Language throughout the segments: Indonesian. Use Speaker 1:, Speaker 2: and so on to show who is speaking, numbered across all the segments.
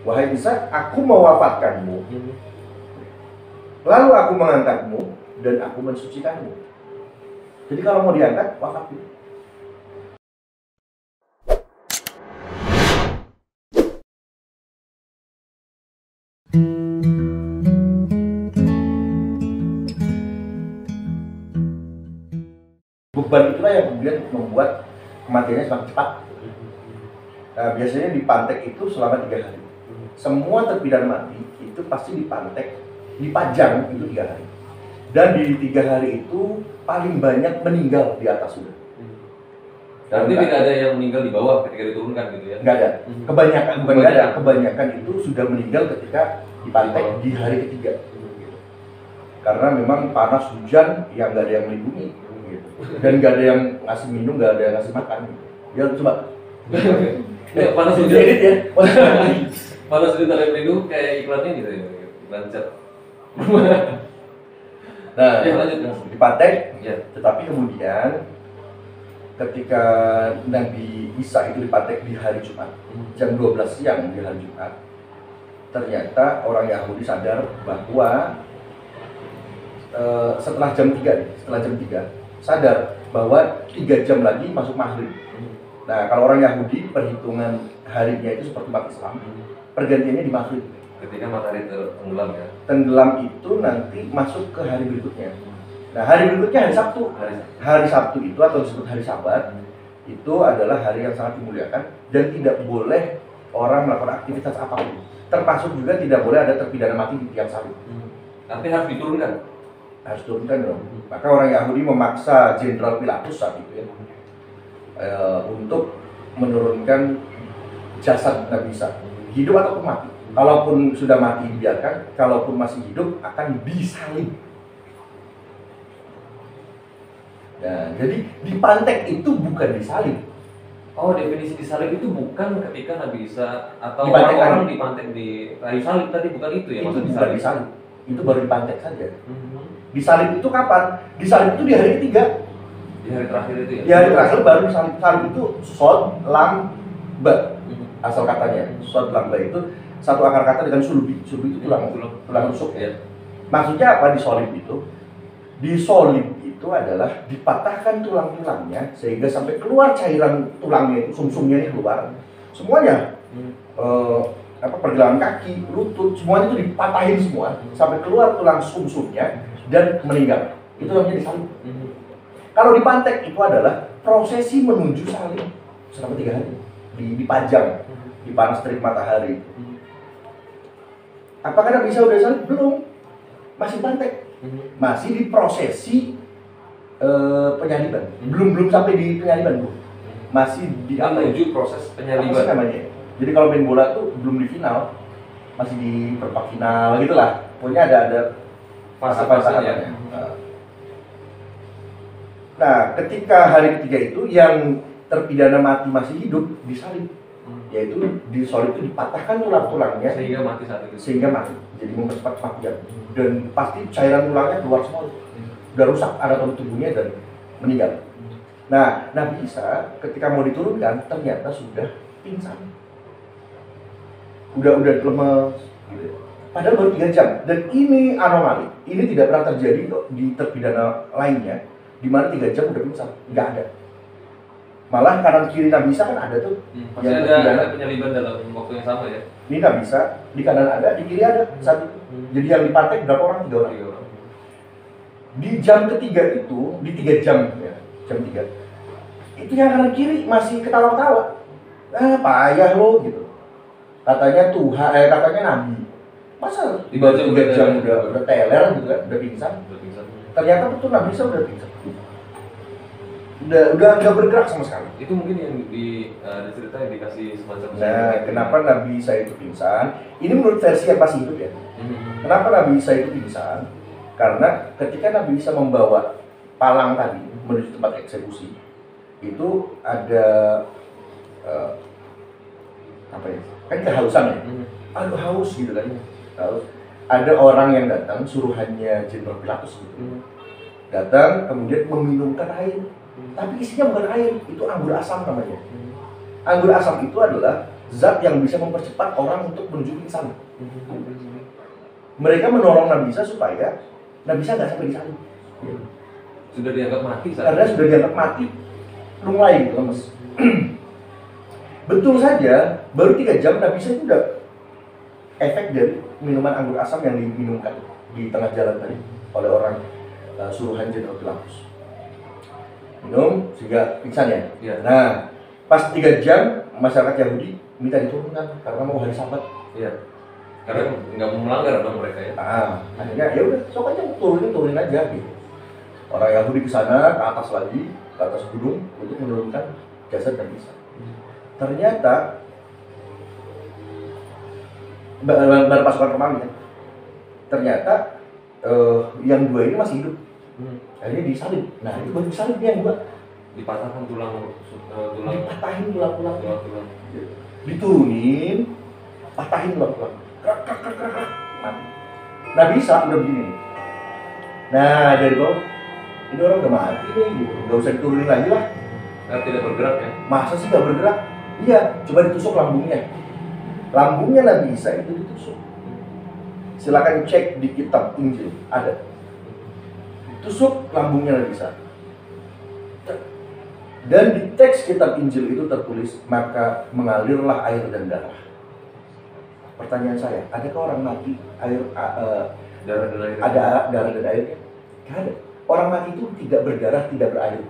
Speaker 1: wahai Isa, aku mewafatkanmu, lalu aku mengangkatmu dan aku mensucikanmu. Jadi kalau mau diangkat, wafat dulu. Beban itulah yang kemudian membuat kematiannya semakin cepat. Nah, biasanya dipantek itu selama 3 hari. Semua terpidana mati itu pasti dipantek, dipajang itu 3 hari. Dan di 3 hari itu paling banyak meninggal di atas sudah.
Speaker 2: Berarti tidak ada yang meninggal di bawah ketika diturunkan gitu ya?
Speaker 1: Nggak ada. Kebanyakan itu sudah meninggal ketika dipantek di hari ketiga. Karena memang panas, hujan, ya nggak ada yang melindungi. Dan nggak ada yang ngasih minum, nggak ada yang ngasih makan. Ya coba.
Speaker 2: Ya, panas hujan.
Speaker 1: Edit ya.
Speaker 2: Panas hujan ada yang melindungi kayak iklannya gitu ya, iklan cat.
Speaker 1: Nah,
Speaker 2: ya, lanjut.
Speaker 1: Dipantek.
Speaker 2: Ya.
Speaker 1: Tetapi kemudian ketika Nabi Isa itu dipantek di hari Jumat, jam 12 siang di hari Jumat, ternyata orang Yahudi sadar bahwa setelah jam 3 sadar bahwa 3 jam lagi masuk maghrib. Nah, kalau orang Yahudi perhitungan harinya itu seperti umat Islam, pergantiannya di maghrib.
Speaker 2: Ketika matahari tenggelam ya.
Speaker 1: Tenggelam itu nanti masuk ke hari berikutnya. Nah, hari berikutnya hari Sabtu. Hari Sabtu itu atau disebut hari Sabat itu adalah hari yang sangat dimuliakan dan tidak boleh orang melakukan aktivitas apapun. Termasuk juga tidak boleh ada terpidana mati di tiang salib.
Speaker 2: Nanti harus diturunkan.
Speaker 1: Harus turunkan dong. Maka orang Yahudi memaksa Jenderal Pilatus saat itu ya, untuk menurunkan jasad Nabi Isa, hidup ataupun mati. Kalaupun sudah mati dibiarkan, kalaupun masih hidup akan disalib. Nah, jadi dipantek itu bukan disalib.
Speaker 2: Oh, definisi disalib itu bukan ketika Nabi Isa atau
Speaker 1: Dipantek
Speaker 2: orang-orang dipantek di kayu salib tadi, bukan itu ya?
Speaker 1: Itu
Speaker 2: Maksud
Speaker 1: bukan disalib. Itu baru dipantek saja. Disalib itu kapan? Disalib itu di hari ketiga.
Speaker 2: Di hari terakhir itu ya?
Speaker 1: Di hari terakhir baru disalib. Salib itu sod lam ba. Asal katanya. Sod lam ba itu satu akar kata dengan sulbi. Sulbi itu tulang rusuk ya. Maksudnya apa disolib itu? Disolib itu adalah dipatahkan tulang-tulangnya sehingga sampai keluar cairan tulangnya itu, sumsumnya ini keluar. Semuanya. Pergelangan kaki, lutut, semuanya itu dipatahin semua sampai keluar tulang sumsumnya dan meninggal. Itu namanya disalib. Kalau dipantek itu adalah prosesi menuju salib selama 3 hari, dipajang di panas terik matahari. Apakah Nabi Isa udah salib? Belum, masih pantek, masih di prosesi penyaliban. Belum sampai di penyaliban, Bu. Masih di
Speaker 2: menuju proses penyaliban
Speaker 1: namanya. Jadi kalau main bola tuh belum di final, masih di perempat final gitulah. Pokoknya ada fase-fasenya. Nah, ketika hari ketiga itu yang terpidana mati masih hidup disalib, yaitu disalib itu dipatahkan tulang-tulangnya
Speaker 2: sehingga mati saat itu.
Speaker 1: Sehingga mati, jadi mempercepat kematian. Dan pasti cairan tulangnya keluar semua, udah rusak anatomi tubuhnya dan meninggal. Nah, Nabi Isa ketika mau diturunkan ternyata sudah pingsan. Udah lemes gitu. Padahal baru 3 jam. Dan ini anomali. Ini tidak pernah terjadi di terpidana lainnya di mana 3 jam udah pingsan. Nggak ada. Malah kanan kiri Nabi Isa kan ada tuh.
Speaker 2: Masih ada penyaliban dalam waktu yang sama ya.
Speaker 1: Ini Nabi Isa di kanan ada, di kiri ada satu. Jadi yang dipantek berapa orang? 3 orang. Di jam ketiga itu, di 3 jam ya, jam 3. Itu yang kanan kiri masih ketawa-ketawa. Payah lo gitu. Katanya Tuhan, katanya Nabi. Masa
Speaker 2: dibaca
Speaker 1: 3 jam udah teler gitu kan, udah pingsan. Ternyata betul Nabi Isa udah pingsan. Udah nggak bergerak sama sekali.
Speaker 2: Itu mungkin yang diceritain dikasih semacam.
Speaker 1: Nah, kenapa Nabi Isa itu pingsan? Ini menurut versi yang masih hidup ya. Kenapa Nabi Isa itu pingsan? Karena ketika Nabi Isa membawa palang tadi menuju tempat eksekusi, itu ada apa ya? Kan kehausan ya. Aduh haus gitu kan. Haus. Ada orang yang datang, suruhannya Jenderal Pilatus gitu. Datang kemudian meminumkan air. Tapi isinya bukan air, itu anggur asam namanya. Anggur asam itu adalah zat yang bisa mempercepat orang untuk menuju ke sana. Mereka menolong Nabi Isa supaya Nabi Isa nggak sampai disalib.
Speaker 2: Sudah dianggap mati saat
Speaker 1: Karena sudah dianggap mati, lunglai gitu lemes. Betul saja, baru 3 jam Nabi Isa itu udah efek dari minuman anggur asam yang diminumkan di tengah jalan tadi oleh orang suruhan Jenderal Pilatus. Minum sehingga pingsan ya.
Speaker 2: Iya.
Speaker 1: Nah, pas 3 jam masyarakat Yahudi minta diturunkan karena mau hari Sabat.
Speaker 2: Iya. Karena nggak mau melanggar dong mereka ya.
Speaker 1: Akhirnya ya udah, sok aja turunin aja gitu. Orang Yahudi ke sana, ke atas lagi, ke atas gunung untuk menurunkan jasad Nabi Isa. Ternyata baru pasukan Romawi ya. Ternyata yang 2 ini masih hidup. Akhirnya disalib. Nah itu baru disalib yang 2.
Speaker 2: Dipatahkan tulang.
Speaker 1: Dipatahin tulang-tulang.
Speaker 2: Tulang.
Speaker 1: Diturunin, patahin tulang-tulang. Mati. Nabi Isa udah begini. Nah dari bawah, ini orang udah mati nih, gitu. Gak usah diturunin lagi lah.
Speaker 2: Karena tidak bergerak ya.
Speaker 1: Masa sih gak bergerak? Iya, coba ditusuk lambungnya. Lambungnya Nabi Isa itu ditusuk. Silakan cek di kitab Injil, ada. Tusuk lambungnya Nabi Isa. Dan di teks kitab Injil itu tertulis, maka mengalirlah air dan darah. Pertanyaan saya, adakah orang mati
Speaker 2: Darah dan air.
Speaker 1: ada darah dan airnya? Tidak ada. Orang mati itu tidak berdarah, tidak berair.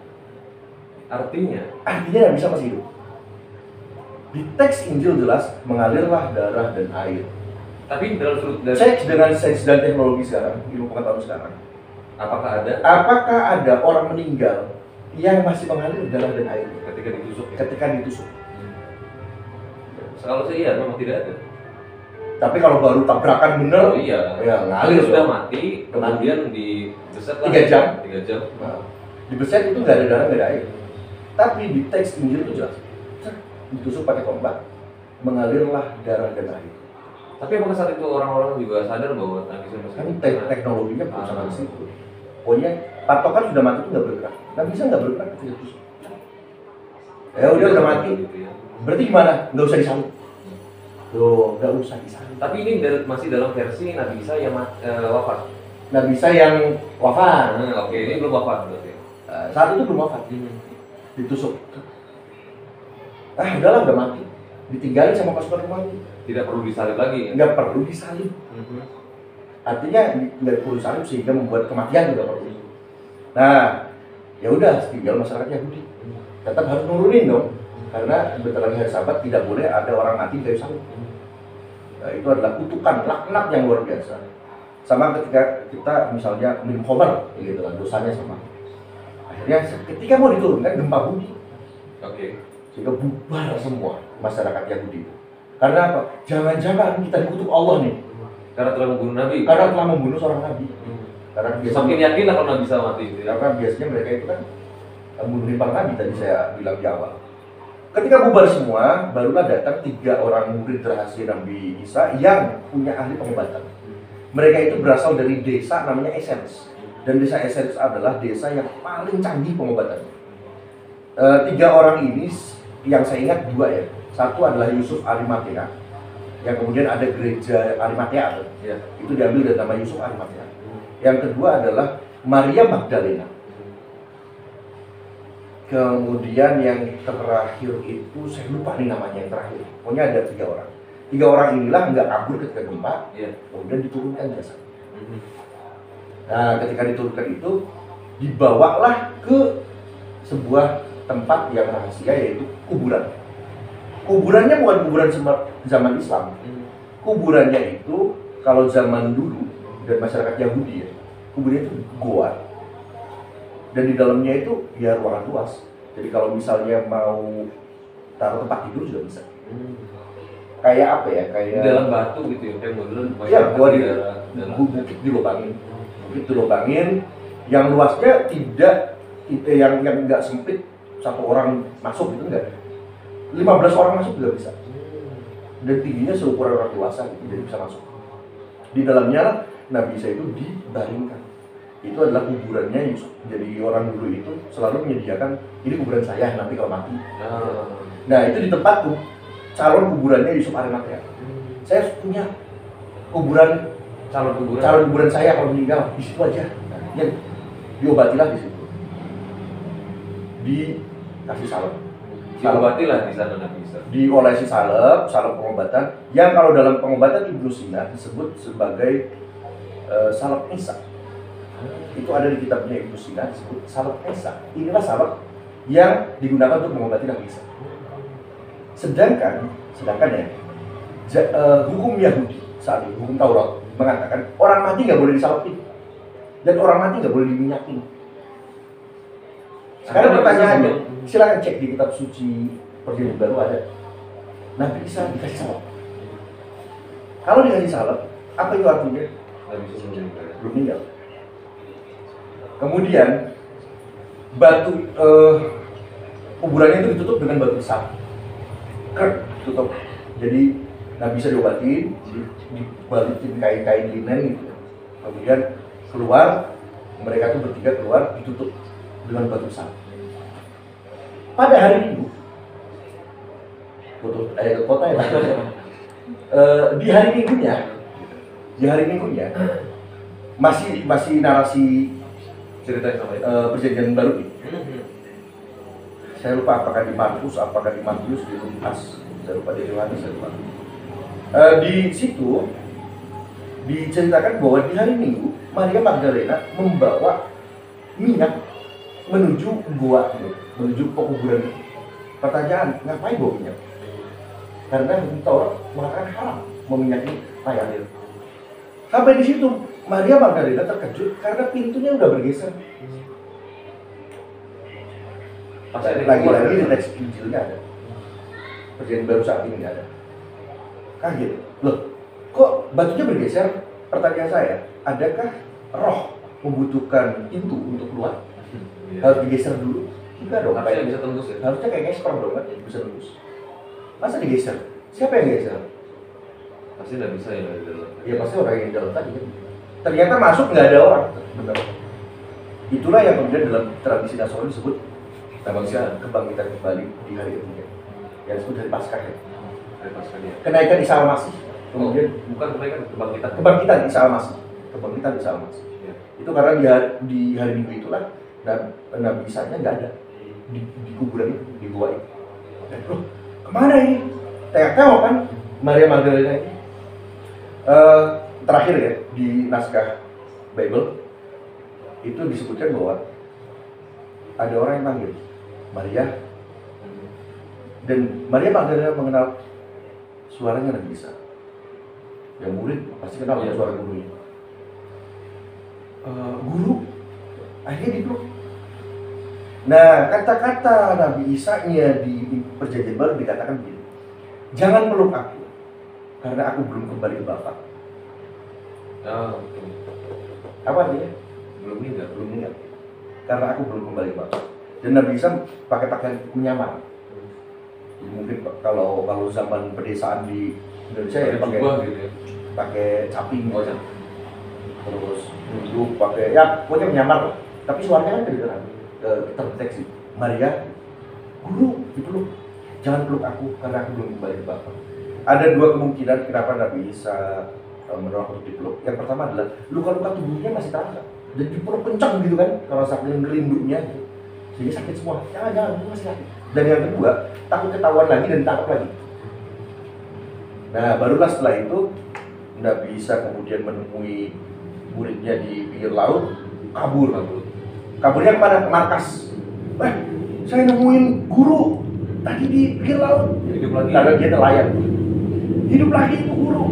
Speaker 2: Artinya
Speaker 1: Nabi Isa masih hidup. Di teks Injil jelas mengalirlah darah dan air.
Speaker 2: tapi dalam sudut dari
Speaker 1: Cek dengan sains dan teknologi sekarang, ilmu pengetahuan sekarang.
Speaker 2: apakah
Speaker 1: ada orang meninggal yang masih mengalir darah dan air
Speaker 2: ketika ditusuk ya?
Speaker 1: ketika ditusuk?
Speaker 2: Kalau saya iya memang tidak ada.
Speaker 1: Tapi kalau baru tabrakan bener,
Speaker 2: Oh iya.
Speaker 1: ya ngalir
Speaker 2: Sudah
Speaker 1: dong.
Speaker 2: mati, kemudian dibeset lah
Speaker 1: 3 jam.
Speaker 2: 3 jam.
Speaker 1: Nah, di beset itu nggak ada darah, nggak ada air. Tapi di teks Injil itu jelas, ditusuk pakai tombak, mengalirlah darah dan air.
Speaker 2: Tapi apakah saat itu orang-orang juga sadar bahwa Nabi Isa masih
Speaker 1: Kan
Speaker 2: hidup?
Speaker 1: teknologinya belum sampai ke situ. Pokoknya patokan sudah mati itu nggak bergerak. Nggak bisa nggak bergerak ketika ditusuk. Ya udah mati.
Speaker 2: Gitu ya.
Speaker 1: Berarti gimana? Nggak usah disalib. Loh, nggak usah disalib.
Speaker 2: Tapi ini masih dalam versi Nabi Isa yang wafat.
Speaker 1: Nabi Isa yang wafat.
Speaker 2: Oke, ini belum wafat berarti.
Speaker 1: Saat itu belum wafat. Ditusuk. Udahlah udah mati. Ditinggalin sama pasukan Romawi.
Speaker 2: Tidak perlu disalib lagi ya.
Speaker 1: Nggak perlu disalib. Artinya nggak perlu disalib sehingga membuat kematian juga perlu. Nah, ya udah tinggal masyarakat Yahudi. Tetap harus nurunin dong. Karena bentar lagi hari Sabat tidak boleh ada orang mati dari salib. Nah, itu adalah kutukan, laknat yang luar biasa. Sama ketika kita misalnya minum khamar, gitu kan, dosanya sama. Akhirnya ketika mau diturunkan gempa bumi,
Speaker 2: Oke.
Speaker 1: sehingga bubar semua masyarakat Yahudi. Karena apa? Jangan-jangan kita dikutuk Allah nih,
Speaker 2: Karena telah membunuh Nabi.
Speaker 1: karena telah membunuh seorang nabi. Karena
Speaker 2: Semakin
Speaker 1: biasanya,
Speaker 2: yakin lah kalau Nabi Isa mati itu ya.
Speaker 1: karena biasanya mereka itu kan membunuh para nabi tadi saya bilang di awal. Ketika bubar semua, barulah datang 3 orang murid rahasia Nabi Isa yang punya ahli pengobatan. Mereka itu berasal dari desa namanya Essens. Dan desa Essens adalah desa yang paling canggih pengobatannya. 3 orang ini yang saya ingat 2 ya. Satu adalah Yusuf Arimatea, yang kemudian ada gereja Arimatea.
Speaker 2: Iya.
Speaker 1: Itu diambil dari nama Yusuf Arimatea. Yang kedua adalah Maria Magdalena. Kemudian yang terakhir itu saya lupa nih namanya yang terakhir. Pokoknya ada 3 orang. 3 orang inilah nggak kabur ketika gempa,
Speaker 2: Iya.
Speaker 1: kemudian diturunkan jasad. Nah, ketika diturunkan itu dibawalah ke sebuah tempat yang rahasia yaitu kuburan. Kuburannya bukan kuburan zaman Islam. Kuburannya itu kalau zaman dulu dan masyarakat Yahudi ya, kuburannya itu goa. Dan di dalamnya itu ya ruangan luas. Jadi kalau misalnya mau taruh tempat tidur juga bisa. Kayak apa ya? Kayak
Speaker 2: Di dalam batu gitu ya, kayak modern.
Speaker 1: ya, gua di
Speaker 2: dalam
Speaker 1: bukit dilobangin. Bukit dilobangin yang luasnya tidak yang enggak sempit, 1 orang masuk gitu enggak. 15 orang masuk juga bisa. Dan tingginya seukuran orang dewasa gitu, jadi bisa masuk. Di dalamnya Nabi Isa itu dibaringkan. Itu adalah kuburannya Yusuf. Jadi orang dulu itu selalu menyediakan ini kuburan saya nanti kalau mati. Nah itu di tempat tuh calon kuburannya Yusuf Arimatea. Saya punya kuburan
Speaker 2: calon
Speaker 1: kuburan saya kalau meninggal di situ aja. Ya, diobatilah di situ. Dikasih salep.
Speaker 2: Diobatilah di sana Nabi Isa.
Speaker 1: Diolesi salep pengobatan yang kalau dalam pengobatan Ibnu Sina disebut sebagai salep Isa. Itu ada di kitabnya Ibnu Sina disebut salep Isa. Inilah salep yang digunakan untuk mengobati Nabi Isa. Sedangkan ya hukum Yahudi saat ini, hukum Taurat mengatakan orang mati nggak boleh disalepin dan orang mati nggak boleh diminyakin. Sekarang pertanyaannya, silakan cek di kitab suci Perjanjian Baru ada Nabi Isa dikasih salep. Kalau dikasih salep, apa itu artinya?
Speaker 2: Nabi Isa
Speaker 1: Belum meninggal. Kemudian batu kuburannya itu ditutup dengan batu besar, tutup. Jadi Nabi Isa diobatin, dibalikin kain-kain linen gitu. Kemudian keluar, mereka tuh bertiga keluar, ditutup dengan batu besar. Pada hari Minggu, ke kota ya. Di hari Minggunya masih narasi
Speaker 2: cerita yang sama itu.
Speaker 1: Perjanjian Baru ini. Saya lupa apakah di Markus, apakah di Matius, di Lukas, saya lupa di Yohanes, saya lupa. Di situ diceritakan bahwa di hari Minggu Maria Magdalena membawa minyak menuju gua, menuju pekuburan. Pertanyaan, ngapain bawa minyak? Karena hukum Taurat mengatakan haram meminyaki mayat. Sampai di situ Maria Magdalena terkejut karena pintunya udah bergeser. Lagi-lagi di teks Injilnya ada. Perjanjian Baru saat ini ada. Kaget, loh, kok batunya bergeser? Pertanyaan saya, adakah roh membutuhkan pintu untuk keluar? Harus digeser dulu? Enggak dong.
Speaker 2: Harusnya bisa tembus ya?
Speaker 1: Harusnya kayak gesper dong kan, bisa tembus. Masa digeser? Siapa yang geser?
Speaker 2: Pasti nggak bisa ya di dalam.
Speaker 1: Ya pasti orang yang di dalam tadi kan. Ternyata masuk nggak ada orang, benar. Itulah yang kemudian dalam tradisi Nasrani disebut kebangkitan kembali di hari ketiga. Yang disebut hari Paskah ya. Kenaikan Isa Al-Masih. Kemudian
Speaker 2: bukan
Speaker 1: kebangkitan Isa Al-Masih. Kebangkitan Isa Al-Masih. Ya. Itu karena di hari Minggu itulah dan Nabi Isa-nya nggak ada di kuburan itu, di gua itu. Loh, kemana ini? Tengok kan Maria Magdalena ini. Terakhir ya di naskah Bible itu disebutkan bahwa ada orang yang panggil Maria, dan Maria Magdalena mengenal suaranya Nabi Isa. Yang murid pasti kenal ya suara gurunya. Guru, akhirnya dipeluk. Nah, kata-kata Nabi Isa-nya di Perjanjian Baru dikatakan begini, jangan peluk aku, karena aku belum kembali ke Bapa. Apa artinya?
Speaker 2: Belum meninggal.
Speaker 1: Karena aku belum kembali ke Bapa. Dan Nabi Isa pakai pakaian menyamar. Mungkin kalau zaman pedesaan di Indonesia ya pakai caping, terus duduk pakai ya pokoknya menyamar, tapi suaranya kan kedengeran, terdeteksi. Maria, guru, dipeluk, jangan peluk aku karena aku belum kembali ke Bapa. Ada dua kemungkinan kenapa Nabi Isa menolak untuk dipeluk. Yang pertama adalah luka-luka tubuhnya masih terasa dan dipeluk kencang gitu kan, kalau saking rindunya gitu. Jadi sakit semua, jangan, itu masih sakit. Dan yang kedua, takut ketahuan lagi dan ditangkap lagi. Nah, barulah setelah itu Nabi Isa kemudian menemui muridnya di pinggir laut, kabur. Kaburnya kemana? Ke markas. Saya nemuin guru tadi di pinggir laut.
Speaker 2: Hidup lagi.
Speaker 1: Karena dia nelayan. Hidup lagi itu guru.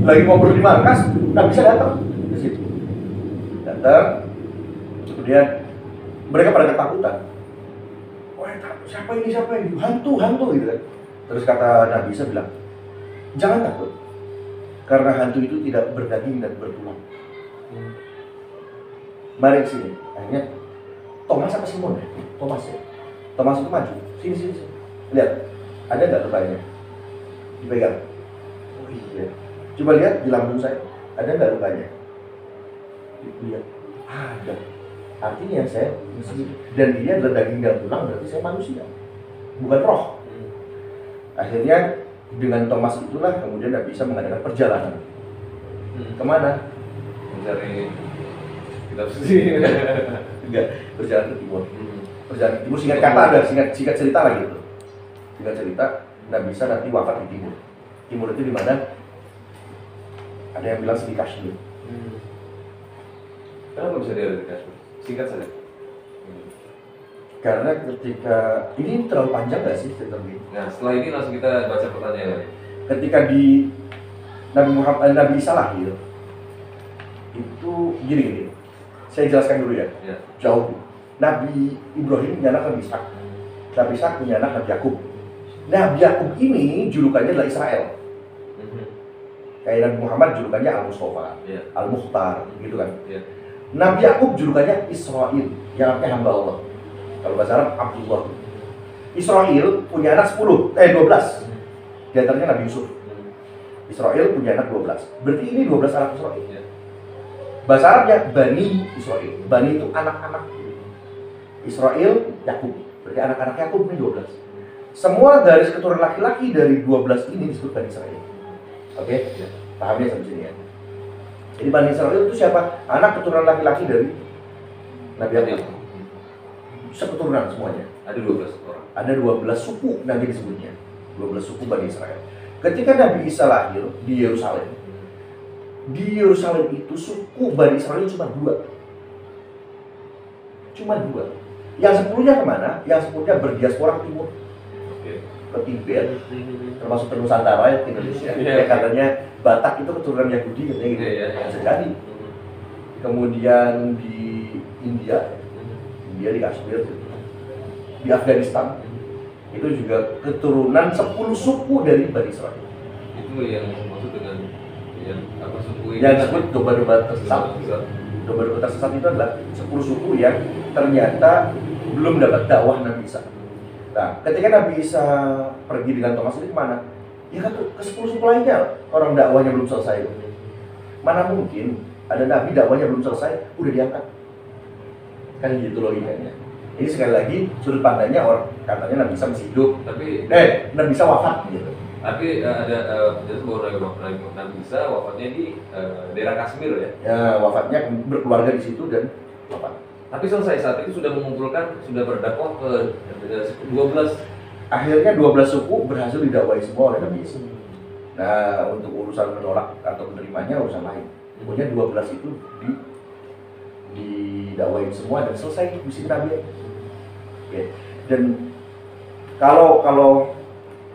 Speaker 1: Lagi ngobrol di markas, Nabi Isa datang ke situ. Datang, kemudian mereka pada ketakutan. Wah, siapa ini? Hantu gitu kan. Terus kata Nabi Isa bilang, jangan takut, karena hantu itu tidak berdaging dan bertulang. Mari ke sini. Akhirnya Thomas apa Simon ya? Thomas ya. Thomas itu maju. Sini. Lihat, ada nggak lukanya? Dipegang. Oh iya. Coba lihat di lambung saya, ada nggak lukanya? Lihat, ada. Artinya saya mesti, dan dia adalah daging dan tulang, berarti saya manusia, bukan roh. Akhirnya dengan Thomas itulah kemudian Nabi Isa mengadakan perjalanan. Kemana?
Speaker 2: Mencari kitab suci.
Speaker 1: Enggak, perjalanan ke timur. Perjalanan ke timur, singkat kata ada, singkat cerita lagi itu. Singkat cerita, Nabi Isa nanti wafat di timur. Timur itu di mana? Ada yang bilang di Kashmir.
Speaker 2: Kenapa bisa dia ada di Kashmir? Singkat saja.
Speaker 1: Karena ketika ini terlalu panjang nggak sih cerita ini?
Speaker 2: Nah, setelah ini langsung kita baca pertanyaan.
Speaker 1: Ketika di Nabi Isa lahir, itu gini. Saya jelaskan dulu ya. Jauh. Nabi Ibrahim punya anak Nabi Ishak. Nabi Ishak punya anak Nabi Yakub. Nabi Yakub ini julukannya adalah Israel. Kayak Nabi Muhammad julukannya Al-Mustafa, Al-Mukhtar, gitu kan. Nabi Yakub julukannya Israel, yang artinya hamba Allah. Kalau bahasa Arab, Abdullah. Israel punya anak 12. Di antaranya Nabi Yusuf. Israel punya anak 12. Berarti ini 12 anak Israel. Bahasa Arabnya Bani Israel. Bani itu anak-anak. Israel, Yakub. Berarti anak-anak Yakub ini 12. Semua garis keturunan laki-laki dari 12 ini disebut Bani Israel. Oke? Pahamnya sampai sini ya. Jadi Bani Israel itu siapa? Anak keturunan laki-laki dari Nabi Yakub. Seketurunan semuanya.
Speaker 2: Ada 12 orang.
Speaker 1: Ada 12 suku Nabi disebutnya. 12 suku Bani Israel. Ketika Nabi Isa lahir di Yerusalem, itu suku Bani Israel cuma 2. Cuma 2. Yang 10-nya kemana? Yang 10-nya berdiaspora ke timur. Ke Tibet, termasuk ke Nusantara ya, ke Indonesia. Ya, katanya Batak itu keturunan Yahudi katanya gitu. Bisa jadi. Kemudian di India di Kashmir, di Afghanistan, itu juga keturunan 10 suku dari Bani Israel.
Speaker 2: Itu yang maksud dengan yang apa suku
Speaker 1: yang disebut domba-domba tersesat. Domba-domba tersesat itu adalah 10 suku yang ternyata belum dapat dakwah Nabi Isa. Nah, ketika Nabi Isa pergi dengan Thomas ini kemana? Ya kan ke 10 suku lainnya, orang dakwahnya belum selesai. Mana mungkin ada Nabi dakwahnya belum selesai, udah diangkat. Kan gitu logikanya. Ini sekali lagi sudut pandangnya orang katanya Nabi Isa masih hidup,
Speaker 2: tapi
Speaker 1: Nabi Isa wafat gitu.
Speaker 2: Tapi ada jelas bahwa Nabi Isa wafatnya di daerah Kashmir ya.
Speaker 1: Ya, wafatnya berkeluarga di situ dan wafat.
Speaker 2: Tapi selesai saat itu sudah mengumpulkan, sudah berdakwah ke 12.
Speaker 1: Akhirnya 12 suku berhasil didakwai semua oleh Nabi Isa. Nah, untuk urusan menolak atau menerimanya urusan lain. Pokoknya 12 itu didakwain semua dan selesai misi Nabi. Oke. Dan kalau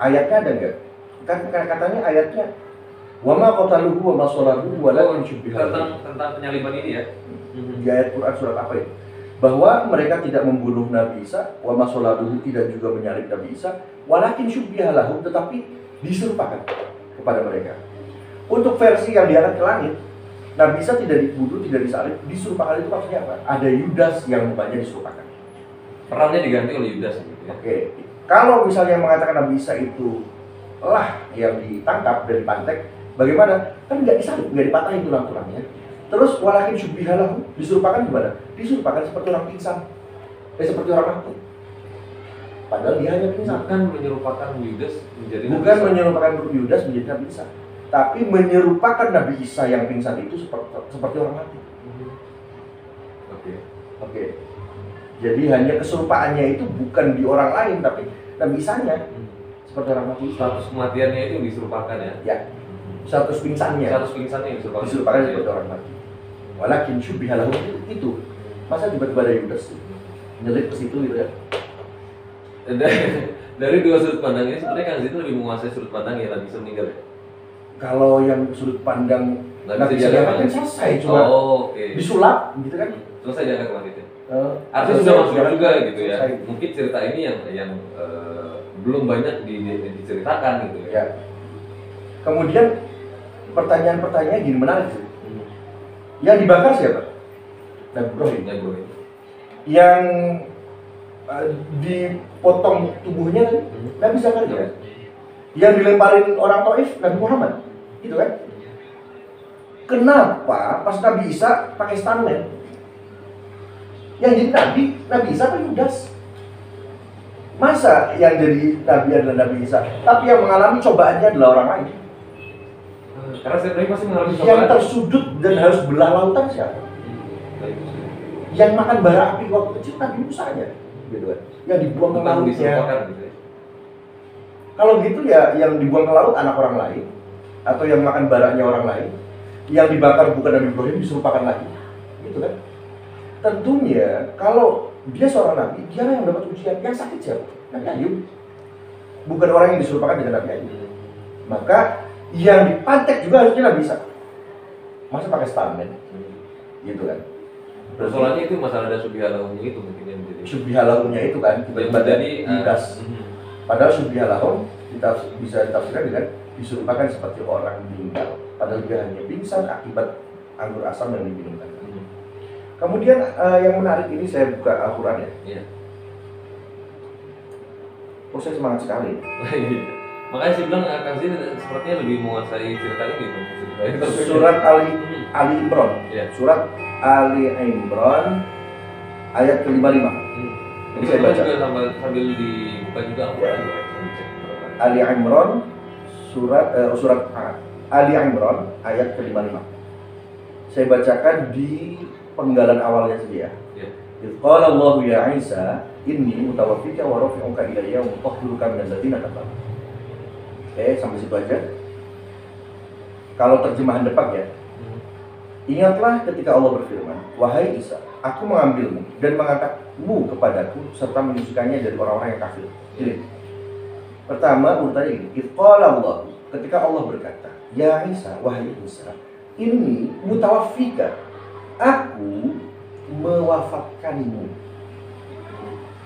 Speaker 1: ayatnya ada nggak? Kan katanya ayatnya wa ma qataluhu wa ma salabuhu walakin syubbiha
Speaker 2: tentang penyaliban ini ya.
Speaker 1: Di ayat Quran surat apa itu? Bahwa mereka tidak membunuh Nabi Isa, wa ma salabuhu, tidak juga menyalib Nabi Isa, walakin syubbiha lahum, tetapi diserupakan kepada mereka. Untuk versi yang diangkat ke langit, Nabi Isa tidak dibunuh, tidak disalib, diserupakan itu maksudnya apa? Ada Yudas yang mukanya diserupakan.
Speaker 2: Perannya diganti oleh Yudas gitu ya.
Speaker 1: Oke. Kalau misalnya mengatakan Nabi Isa itu lah yang ditangkap dari pantek, bagaimana? Kan nggak disalib, nggak dipatahin tulang-tulangnya. Terus walakin syubbihalahu, diserupakan gimana? Diserupakan seperti orang pingsan, seperti orang mati. Padahal dia hanya pingsan.
Speaker 2: Bukan menyerupakan Yudas menjadi
Speaker 1: Bukan menyerupakan Yudas menjadi Nabi Isa, tapi menyerupakan Nabi Isa yang pingsan itu seperti orang mati. Oke. Jadi hanya keserupaannya itu bukan di orang lain, tapi Nabi Isanya seperti orang mati.
Speaker 2: Status kematiannya itu diserupakan ya?
Speaker 1: Ya. Status pingsannya.
Speaker 2: Status pingsannya
Speaker 1: diserupakan seperti orang mati. Walakin syubbiha lahum itu. Masa tiba-tiba ada Yudas nyelip ke situ gitu ya?
Speaker 2: Dari dua sudut pandang ini sebenarnya Kang Zid lebih menguasai sudut pandang yang Nabi Isa meninggal ya?
Speaker 1: Kalau yang sudut pandang Nabi Isa kan selesai, cuma disulap gitu kan?
Speaker 2: Selesai diangkat ke langit ya? Artinya sudah masuk juga gitu ya. Mungkin cerita ini yang belum banyak diceritakan gitu
Speaker 1: ya. Kemudian pertanyaan-pertanyaan gini menarik sih. Yang dibakar siapa? Nabi Ibrahim. Yang dipotong tubuhnya kan? Nabi Zakaria. Yang dilemparin orang Taif Nabi Muhammad. Gitu kan? Kenapa pas Nabi Isa pakai stuntman? Yang jadi Nabi Isa apa Yudas? Masa yang jadi Nabi adalah Nabi Isa, tapi yang mengalami cobaannya adalah orang lain.
Speaker 2: Karena setiap Nabi pasti mengalami cobaan.
Speaker 1: Yang tersudut dan harus belah lautan siapa? Yang makan bara api waktu kecil Nabi Musa aja, gitu kan? Yang dibuang ke lautnya.
Speaker 2: Gitu ya.
Speaker 1: Kalau gitu ya, yang dibuang ke laut anak orang lain, atau yang makan baranya orang lain, yang dibakar bukan Nabi Ibrahim diserupakan lagi, gitu kan? Tentunya kalau dia seorang nabi, dia yang dapat ujian. Yang sakit siapa? Nabi Ayub. Bukan orang yang diserupakan dengan Nabi Ayub. Maka yang dipantek juga harusnya Nabi Isa. Masa pakai stamen? Gitu kan?
Speaker 2: Persoalannya itu masalah ada subhanallah itu mungkin yang jadi.
Speaker 1: Subhanallahnya itu kan tiba-tiba
Speaker 2: jadi
Speaker 1: dikas. Padahal subhanallah kita bisa ditafsirkan dengan diserupakan seperti orang meninggal. Padahal dia hanya pingsan akibat anggur asam yang diminumkan. Kemudian yang menarik ini saya buka Al-Quran ya.
Speaker 2: Iya.
Speaker 1: Oh saya semangat sekali.
Speaker 2: Makanya saya bilang Kang Zin sepertinya lebih menguasai cerita ini gitu.
Speaker 1: Surat Ali Imran.
Speaker 2: Iya.
Speaker 1: Surat Ali Imran ayat ke-55.
Speaker 2: Jadi saya baca juga sambil dibuka juga Al-Quran.
Speaker 1: Ali Imran surat Ali Imran ayat ke-55. Saya bacakan di penggalan awalnya saja ya. Qala Allahu ya Isa inni mutawaffika wa rafi'uka ilayya wa mutahhiruka minal ladzina kafaru. Oke, sampai situ aja. Kalau terjemahan depan ya. Ingatlah ketika Allah berfirman, wahai Isa, aku mengambilmu dan mengangkatmu kepadaku serta menyucikannya dari orang-orang yang kafir. Jadi, pertama urutannya gini, qala Allah, ketika Allah berkata, ya Isa, wahai Isa, inni mutawaffika, aku mewafatkanmu.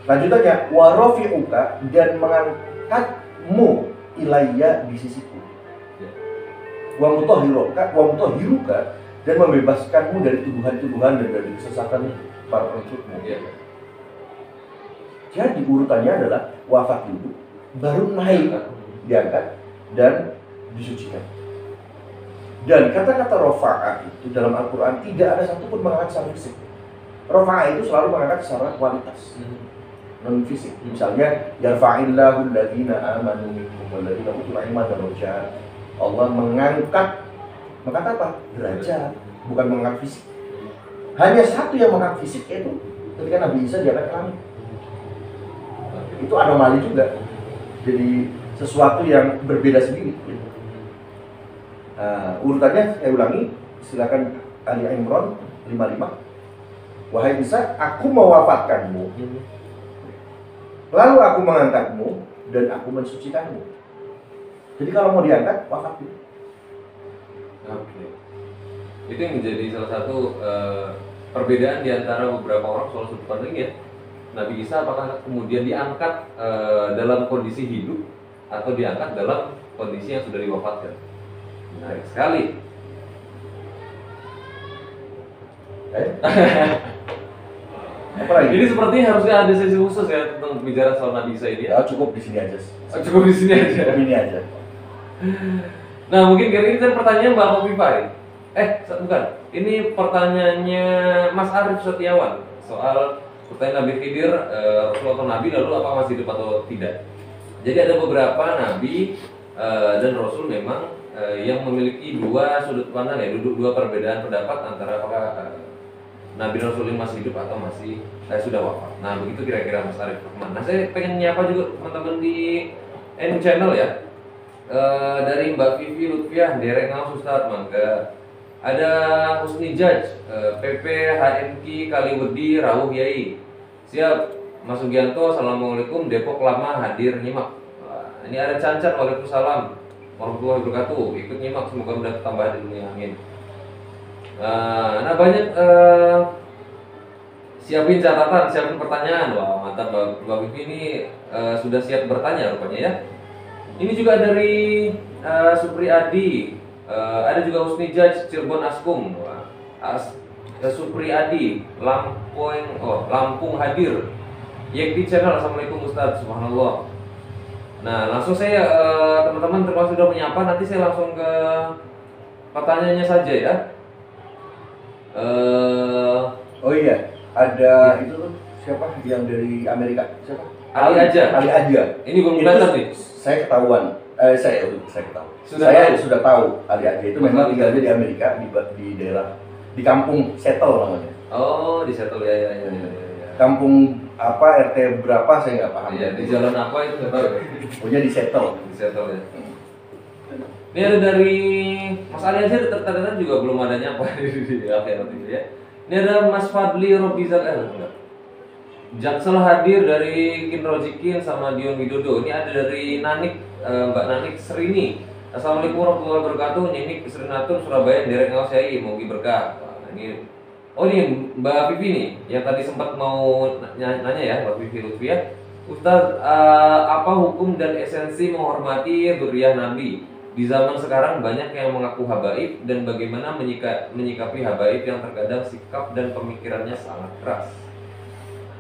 Speaker 1: Lanjutannya, wa rafi'uka, dan mengangkatmu ilayya di sisiku. Wa mutahhiruka, dan membebaskanmu dari tuduhan-tuduhan dan dari kesesatan para pengikutmu. Jadi urutannya adalah wafat dulu, baru naik, diangkat dan disucikan. Dan kata-kata rofa'ah itu dalam Al-Quran tidak ada satupun mengangkat secara fisik. Rofa'ah itu selalu mengangkat secara kualitas, non fisik. Misalnya, yarfa'illahu alladhina amanu minkum walladhina utul ilma darajat. Allah mengangkat apa? Derajat, bukan mengangkat fisik. Hanya satu yang mengangkat fisik, yaitu ketika Nabi Isa diangkat ke langit. Itu anomali juga. Jadi sesuatu yang berbeda sendiri. Urutannya saya ulangi, silakan Ali Imran 55. Wahai Isa, aku mewafatkanmu, lalu aku mengangkatmu dan aku mensucikanmu. Jadi kalau mau diangkat, wafat dulu.
Speaker 2: Oke. Itu yang menjadi salah satu perbedaan di antara beberapa orang soal sudut pandang ya. Nabi Isa apakah kemudian diangkat dalam kondisi hidup atau diangkat dalam kondisi yang sudah diwafatkan? Menarik sekali.
Speaker 1: Apa lagi?
Speaker 2: Jadi sepertinya harusnya ada sesi khusus ya tentang bicara soal Nabi Isa ini ya.
Speaker 1: Cukup di sini aja.
Speaker 2: Cukup di sini aja.
Speaker 1: Cukup ini aja.
Speaker 2: Nah mungkin kali ini kan pertanyaan Mbak Hovifah. Bukan. Ini pertanyaannya Mas Arif Setiawan soal pertanyaan Nabi Khidir, Rasul atau Nabi lalu apakah masih hidup atau tidak. Jadi ada beberapa Nabi dan Rasul memang yang memiliki dua sudut pandang ya, dua perbedaan pendapat antara apakah Nabi Rasul ini masih hidup atau masih sudah wafat. Nah begitu kira-kira Mas Arif Rahman. Nah saya pengen nyapa juga teman-teman di N Channel ya. Dari Mbak Vivi Lutfiah, Derek Ngaus Ustadz, mangga. Ada Husni Judge, PP HMK Kaliwedi Rawuh Yai. Siap, Mas Sugianto, Assalamualaikum, Depok lama hadir nyimak. Ini ada Cancat, Waalaikumsalam warahmatullahi wabarakatuh, ikut nyimak, semoga mendapat tambahan di dunia, amin. Nah banyak siapin catatan, siapin pertanyaan. Wah mantap, Mbak Vivi ini sudah siap bertanya rupanya ya. Ini juga dari Supri Adi, ada juga Husni Judge Cirebon Askum, Supri Adi Lampung hadir. Yekti Channel, Assalamualaikum Ustadz, subhanallah. Nah langsung saya teman-teman termasuk sudah menyapa, nanti saya langsung ke pertanyaannya saja ya.
Speaker 1: Oh iya, ada itu tuh siapa yang dari Amerika? Siapa?
Speaker 2: Ali aja.
Speaker 1: Ali aja.
Speaker 2: Ini belum kelihatan nih.
Speaker 1: Saya ketahuan. Saya ketahui.
Speaker 2: Sudah
Speaker 1: Sudah tahu Ali aja itu memang tinggalnya di Amerika di daerah di kampung Seattle namanya.
Speaker 2: Oh, di Seattle ya.
Speaker 1: Kampung apa RT berapa saya nggak paham.
Speaker 2: Iya, di jalan apa itu nggak tahu.
Speaker 1: Punya di Seattle.
Speaker 2: Di Seattle ya. Ini ada dari Mas Ali aja, ternyata juga belum adanya apa di akhirat itu ya. Ini ada Mas Fadli Robizal enggak? Jaksel hadir dari Kin Rozikin sama Dion Widodo. Ini ada dari Nanik, Mbak Nanik Serini. Assalamualaikum warahmatullahi wabarakatuh. Ninik Srinatur Surabaya derek ngawas yai mogi berkah. Nah, ini Mbak Vivi nih yang tadi sempat mau nanya ya, Mbak Vivi Lutfi ya. Ustaz, apa hukum dan esensi menghormati dzurriyyah Nabi? Di zaman sekarang banyak yang mengaku habaib dan bagaimana menyikapi habaib yang terkadang sikap dan pemikirannya sangat keras.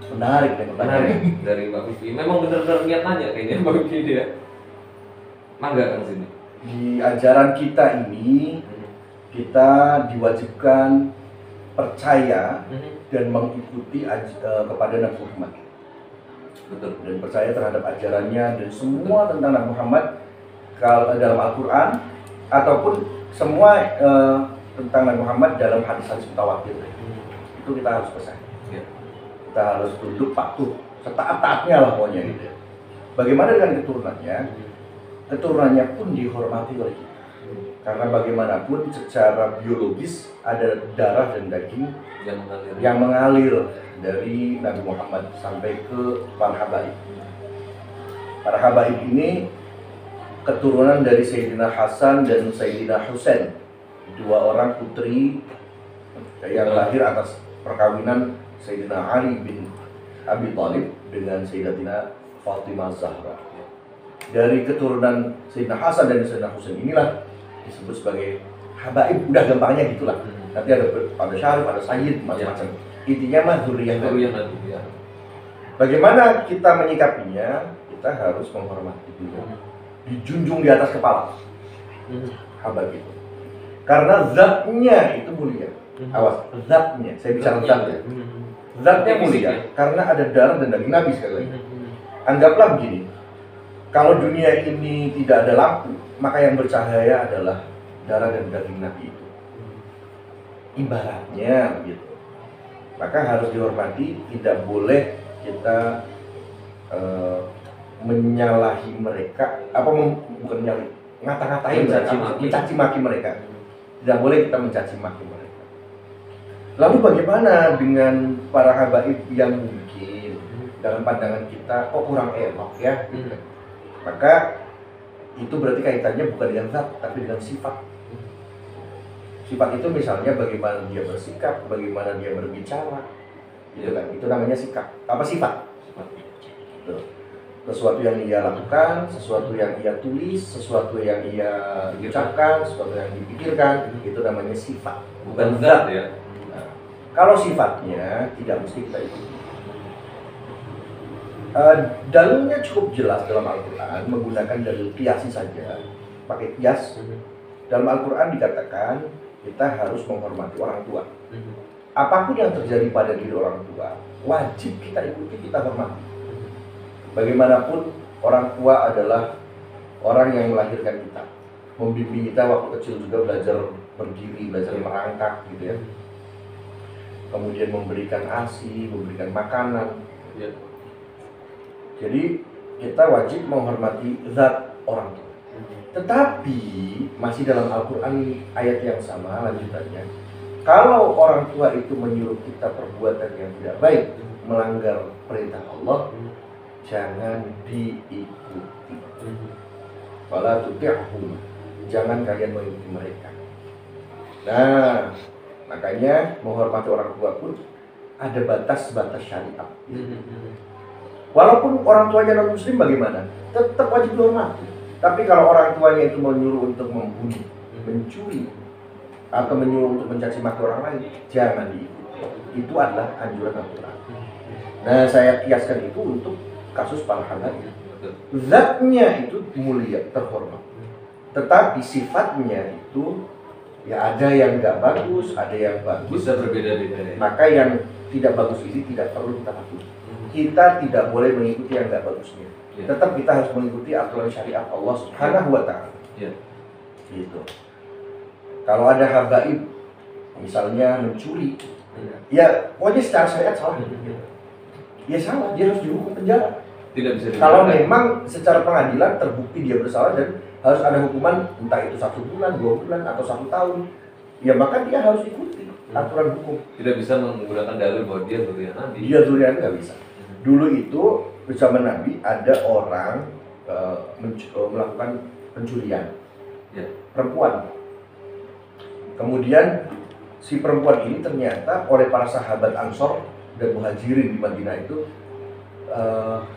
Speaker 1: Menarik
Speaker 2: Dari Mbak Vivi. Memang benar-benar niat nanya kayaknya Mbak Vivi ya. Mangga kan sini.
Speaker 1: Di ajaran kita ini kita diwajibkan percaya dan mengikuti kepada Nabi Muhammad.
Speaker 2: Betul.
Speaker 1: Dan percaya terhadap ajarannya dan semua tentang Nabi Muhammad kalau dalam Al-Quran ataupun semua tentang Nabi Muhammad dalam hadis-hadis mutawatir. Itu kita harus percaya.
Speaker 2: Ya.
Speaker 1: Kita harus tunduk patuh setaat-taatnya lah pokoknya gitu ya. Bagaimana dengan keturunannya? Keturunannya pun dihormati oleh kita. Karena bagaimanapun secara biologis ada darah dan daging yang mengalir dari Nabi Muhammad sampai ke para habaib. Para habaib ini keturunan dari Sayyidina Hasan dan Sayyidina Husain, dua orang putri yang lahir atas perkawinan Sayyidina Ali bin Abi Thalib dengan Sayyidatina Fatimah Zahra. Dari keturunan Sayyidina Hasan dan Sayyidina Husain inilah disebut sebagai habaib. Udah gampangnya gitulah. Nanti ada syarif, ada sayyid, macam-macam. Intinya mah dzurriyyah Nabi. Bagaimana kita menyikapinya? Kita harus menghormati dia. Dijunjung di atas kepala. Habaib itu. Karena zatnya itu mulia. Awas, zatnya. Saya bicara zatnya. Zatnya mulia karena ada darah dan daging Nabi sekali lagi. Anggaplah begini. Kalau dunia ini tidak ada lampu, maka yang bercahaya adalah darah dan daging Nabi itu. Ibaratnya begitu. Maka harus dihormati, tidak boleh kita menyalahi mereka, bukan menyalahi, ngata-ngatain mereka, mencaci maki mereka. Tidak boleh kita mencaci maki mereka. Lalu bagaimana dengan para habaib yang mungkin dalam pandangan kita kok kurang elok ya? Maka itu berarti kaitannya bukan dengan zat, tapi dengan sifat. Sifat itu misalnya bagaimana dia bersikap, bagaimana dia berbicara, gitu kan? Itu namanya sikap. Apa sifat? Sesuatu yang ia lakukan, sesuatu yang ia tulis, sesuatu yang ia ucapkan, sesuatu yang dipikirkan, itu namanya sifat.
Speaker 2: Bukan zat ya.
Speaker 1: Nah, kalau sifatnya tidak mesti kita ikuti. Dalilnya cukup jelas dalam Al-Quran, menggunakan dalil qiyasi saja, pakai qiyas. Dalam Al-Quran dikatakan kita harus menghormati orang tua. Apapun yang terjadi pada diri orang tua, wajib kita ikuti, kita hormati. Bagaimanapun orang tua adalah orang yang melahirkan kita, membimbing kita waktu kecil juga belajar berdiri, belajar merangkak gitu ya. Kemudian memberikan ASI, memberikan makanan. Jadi kita wajib menghormati zat orang tua. Tetapi masih dalam Al-Quran ayat yang sama lanjutannya. Kalau orang tua itu menyuruh kita perbuatan yang tidak baik, melanggar perintah Allah, jangan diikuti. Wala tuti'hum, jangan kalian mengikuti mereka. Nah, makanya menghormati orang tua pun ada batas-batas syariat. Walaupun orang tuanya non muslim bagaimana, tetap wajib dihormati. Tapi kalau orang tuanya itu menyuruh untuk membunuh, mencuri, atau menyuruh untuk mencaci maki orang lain, jangan diikuti. Itu adalah anjuran Al-Quran. Nah, saya kiaskan itu untuk kasus para habaib. Zatnya itu mulia, terhormat. Tetapi sifatnya itu ya ada yang nggak bagus, ada yang bagus.
Speaker 2: Bisa berbeda-beda.
Speaker 1: Maka yang tidak bagus ini tidak perlu kita patuhi. kita tidak boleh mengikuti yang nggak bagusnya.
Speaker 2: Ya.
Speaker 1: Tetap kita harus mengikuti aturan syariat Allah Subhanahu wa Ta'ala.
Speaker 2: Ya.
Speaker 1: Gitu. Kalau ada habaib, misalnya mencuri, ya pokoknya secara syariat salah. Ya salah, dia harus dihukum penjara.
Speaker 2: Tidak bisa
Speaker 1: Kalau
Speaker 2: dibenarkan.
Speaker 1: memang secara pengadilan terbukti dia bersalah dan harus ada hukuman, entah itu 1 bulan, 2 bulan, atau 1 tahun, ya maka dia harus ikuti aturan hukum.
Speaker 2: Tidak bisa menggunakan dalil bahwa dia zuriat Nabi.
Speaker 1: Dia zuriat nggak bisa. Dulu itu zaman Nabi ada orang melakukan pencurian,
Speaker 2: Ya.
Speaker 1: perempuan. Kemudian si perempuan ini ternyata oleh para sahabat Ansor dan Muhajirin di Madinah itu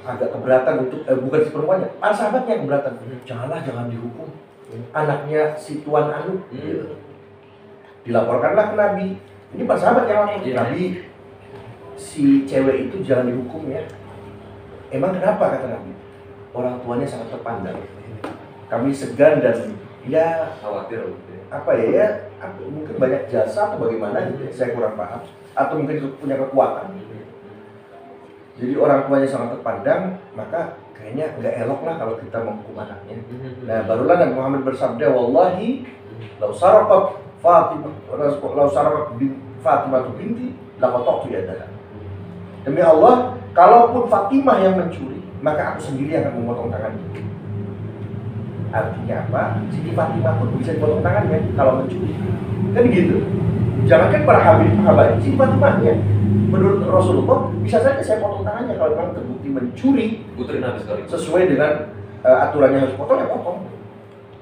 Speaker 1: agak keberatan untuk bukan si perempuannya, para sahabatnya keberatan. Jangan dihukum. Anaknya si Tuan Anu. Gitu. Dilaporkanlah ke Nabi. Ini para sahabat yang lapor. Nabi, si cewek itu jangan dihukum ya. Emang kenapa, kata Nabi? Orang tuanya sangat terpandang. Kami segan dan ya
Speaker 2: Khawatir gitu ya.
Speaker 1: apa ya, mungkin banyak jasa atau bagaimana gitu ya, saya kurang paham. Atau mungkin punya kekuatan. Jadi orang tuanya sangat terpandang, maka kayaknya nggak elok lah kalau kita menghukum anaknya. Nah, barulah Nabi Muhammad bersabda, wallahi lau saraqat Fatimah binti laqata'tu yadaha. Demi Allah, kalaupun Fatimah yang mencuri, maka aku sendiri akan memotong tangannya. Artinya apa? Siti Fatimah pun bisa dipotong tangannya kalau mencuri. Kan gitu. Jangankan para habaib, Siti Fatimahnya. Menurut Rasulullah, bisa saja saya potong tangannya kalau memang terbukti mencuri.
Speaker 2: Putri Nabi sekali.
Speaker 1: Sesuai dengan aturannya harus potong, ya potong.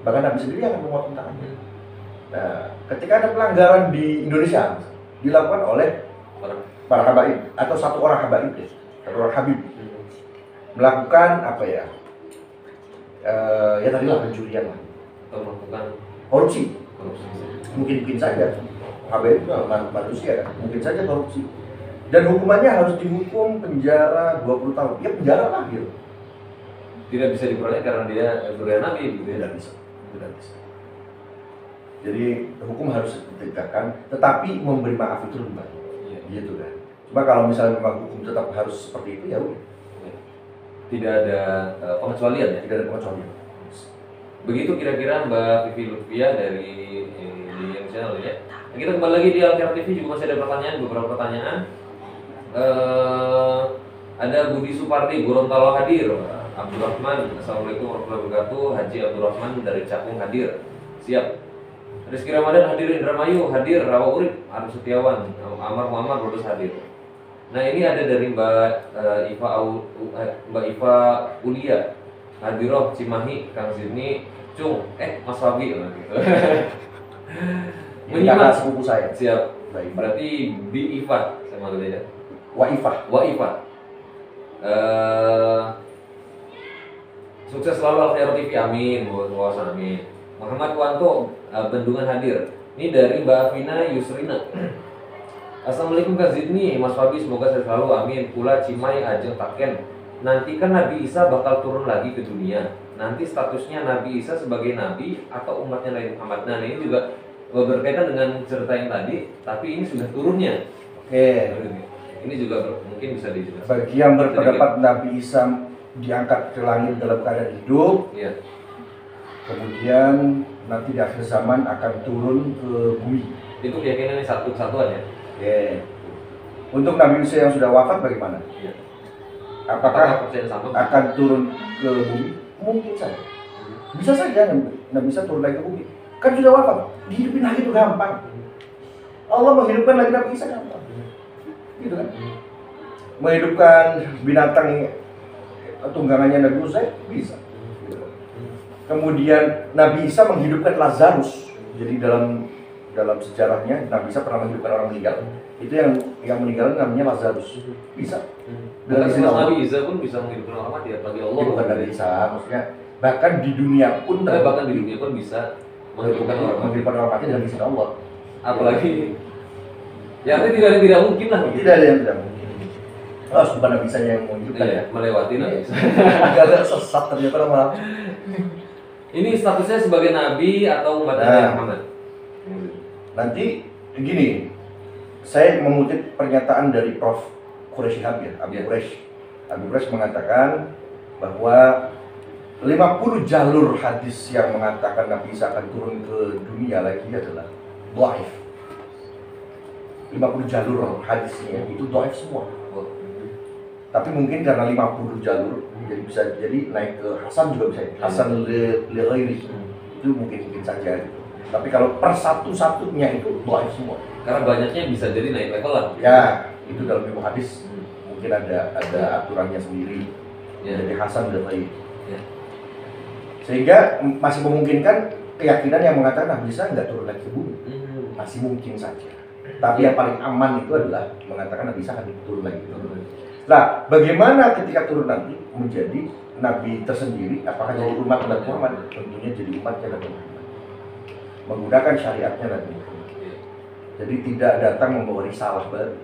Speaker 1: Bahkan Nabi sendiri akan memotong tangannya. Nah, ketika ada pelanggaran di Indonesia dilakukan oleh para habaib atau satu orang habaib, satu orang habib melakukan apa ya? Ya tadilah pencurian lah,
Speaker 2: Atau melakukan
Speaker 1: korupsi.
Speaker 2: korupsi.
Speaker 1: Mungkin saja habaib itu manusia kan, mungkin saja korupsi. Dan hukumannya harus dihukum penjara 20 tahun. Ya penjara lah gitu.
Speaker 2: Tidak bisa diperoleh karena dia zuriat Nabi gitu ya.
Speaker 1: Tidak bisa. Jadi hukum harus ditegakkan, tetapi memberi maaf itu lebih baik.
Speaker 2: Iya.
Speaker 1: Gitu kan. Cuma kalau misalnya memang hukum tetap harus seperti itu, ya udah.
Speaker 2: Tidak ada pengecualian ya.
Speaker 1: Tidak ada pengecualian.
Speaker 2: Begitu kira-kira Mbak Vivi Lutfia dari yang channel ya. Kita kembali lagi di Al-Khairat TV, juga masih ada pertanyaan, beberapa pertanyaan. Ada Budi Supardi, Gorontalo hadir. Abdurrahman, Assalamualaikum warahmatullahi wabarakatuh. Haji Abdurrahman dari Cakung hadir. Siap. Rizky Ramadan hadir, Indramayu hadir, Rawa Urip, Arif Setiawan, Amar Muhammad Brodus hadir. Nah ini ada dari Mbak Iva Ulia, Hadiroh Cimahi, Kang Zidni, Cung, Mas Fabi gitu.
Speaker 1: Menyimak sepupu saya.
Speaker 2: Siap.
Speaker 1: Baik.
Speaker 2: Berarti Bi Iva saya manggilnya ya.
Speaker 1: Waifah.
Speaker 2: Sukses selalu Al-Khairat TV, amin. Wawasan amin. Muhammad Wanto, Bendungan hadir. Ini dari Mbak Afina Yusrina. Assalamualaikum Kak Zidni, Mas Fabi, semoga sehat selalu, amin. Pula Cimai Ajeng Taken. Nanti kan Nabi Isa bakal turun lagi ke dunia. Nanti statusnya Nabi Isa sebagai Nabi atau umatnya Nabi Muhammad. Nah ini juga berkaitan dengan cerita yang tadi, tapi ini sudah turunnya.
Speaker 1: Oke.
Speaker 2: Ini juga mungkin bisa dijelaskan.
Speaker 1: Bagi yang berpendapat Nabi Isa diangkat ke langit dalam keadaan hidup,
Speaker 2: Iya.
Speaker 1: kemudian nanti di akhir zaman akan turun ke bumi.
Speaker 2: Itu keyakinannya satu-satuan ya.
Speaker 1: Oke. Untuk Nabi Isa yang sudah wafat bagaimana?
Speaker 2: Iya.
Speaker 1: Apakah
Speaker 2: percaya sama?
Speaker 1: akan turun ke bumi? Mungkin saja. Bisa saja Nabi Isa turun lagi ke bumi. Kan sudah wafat. Dihidupin lagi itu gampang. Allah menghidupkan lagi Nabi Isa gampang. Gitu kan? Menghidupkan binatang tunggangannya Nabi Musa bisa. Kemudian Nabi Isa menghidupkan Lazarus. Jadi dalam sejarahnya Nabi Isa pernah menghidupkan orang meninggal. Itu yang meninggal namanya Lazarus. Bisa.
Speaker 2: Dan
Speaker 1: izin Allah.
Speaker 2: Nabi Isa pun bisa menghidupkan orang mati ya, bagi Allah.
Speaker 1: Bukan Nabi Isa, maksudnya bahkan di dunia pun
Speaker 2: bahkan di dunia pun bisa menghidupkan orang mati.
Speaker 1: menghidupkan orang mati dengan izin Allah.
Speaker 2: Apalagi ya artinya tidak ada yang tidak mungkin lah.
Speaker 1: Tidak ada yang tidak mungkin. Oh, bukan Nabi Isa yang menghidupkan
Speaker 2: Iya,
Speaker 1: ya.
Speaker 2: melewati Nabi Isa.
Speaker 1: Agak sesat ternyata malah.
Speaker 2: Ini statusnya sebagai Nabi atau umat Nabi Muhammad?
Speaker 1: Nanti gini, saya mengutip pernyataan dari Prof. Quraish Shihab ya, Abu
Speaker 2: Iya.
Speaker 1: Quraish. Habib Rish mengatakan bahwa 50 jalur hadis yang mengatakan Nabi Isa akan turun ke dunia lagi adalah dhaif. 50 jalur hadisnya itu dhaif semua. Tapi mungkin karena 50 jalur jadi bisa jadi naik ke Hasan juga bisa. Hasan li ghairi itu mungkin saja gitu. Tapi kalau per satu-satunya itu dhaif semua.
Speaker 2: Karena banyaknya bisa jadi naik level lah.
Speaker 1: Ya, itu dalam ilmu hadis mungkin ada aturannya sendiri.
Speaker 2: Ya.
Speaker 1: Jadi Hasan li ghairi.
Speaker 2: Ya.
Speaker 1: Sehingga masih memungkinkan keyakinan yang mengatakan Nabi Isa nggak turun lagi ke bumi. Masih mungkin saja. Tapi yang paling aman itu adalah mengatakan Nabi Isa akan turun lagi. Nah, bagaimana ketika turun nanti menjadi Nabi tersendiri? Apakah jadi umat Nabi Muhammad? Tentunya jadi umatnya Nabi Muhammad. Menggunakan syariatnya Nabi Muhammad. Jadi tidak datang membawa risalah baru,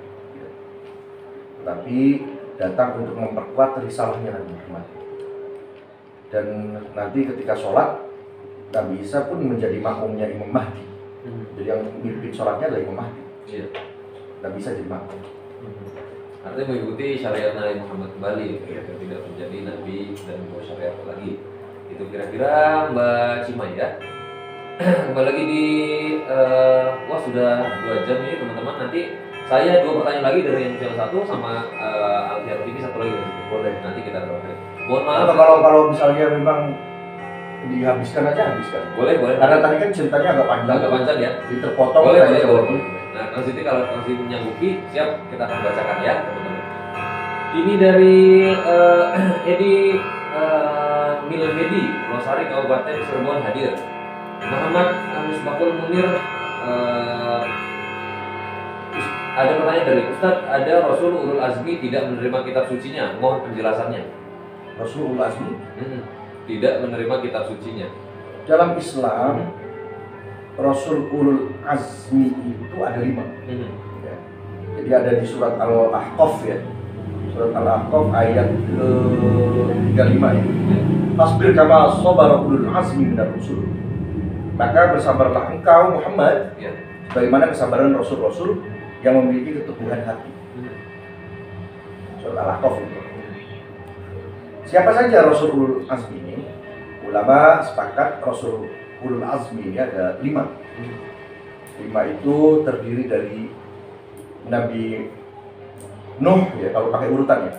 Speaker 1: tapi datang untuk memperkuat risalahnya Nabi Muhammad. Dan nanti ketika sholat, Nabi Isa pun menjadi makmumnya Imam Mahdi. Jadi yang mimpin sholatnya adalah Imam Mahdi. Nabi Isa jadi makmum.
Speaker 2: Artinya mengikuti syariat Nabi Muhammad kembali, tidak menjadi Nabi dan membawa syariat lagi. Itu kira-kira Mbak Cimai ya. Kembali lagi di wah sudah 2 jam ini teman-teman. Nanti saya 2 pertanyaan lagi dari yang channel 1 sama Alfian TV 1 lagi. Boleh, nanti kita terakhir. Mohon maaf.
Speaker 1: Atau kalau misalnya memang dihabiskan aja habiskan.
Speaker 2: Boleh.
Speaker 1: Karena tadi kan ceritanya agak panjang
Speaker 2: ya.
Speaker 1: Terpotong.
Speaker 2: Boleh. Nah, Kang Siti kalau Kang Siti menyanggupi, siap kita akan bacakan ya, teman-teman. Ini dari Edi Milhedi, Losari, Kabupaten Cirebon hadir. Muhammad Musbakul Munir, ada pertanyaan dari Ustadz, ada Rasul Ulul Azmi tidak menerima kitab sucinya, mohon penjelasannya.
Speaker 1: Rasul Ulul Azmi
Speaker 2: tidak menerima kitab sucinya.
Speaker 1: dalam Islam, Rasul Ulul Azmi itu ada 5. Ya. Jadi ada di surat Al-Ahqaf ya. Surat Al-Ahqaf ayat ke-35 ya. Fasbir kama sabara ulul azmi minar rusul. Maka bersabarlah engkau Muhammad bagaimana kesabaran rasul-rasul yang memiliki keteguhan hati. Surat Al-Ahqaf itu. Siapa saja Rasul Ulul Azmi ini? Ulama sepakat Rasul Ulul Azmi ini ada 5. 5 itu terdiri dari Nabi Nuh ya, kalau pakai urutan ya.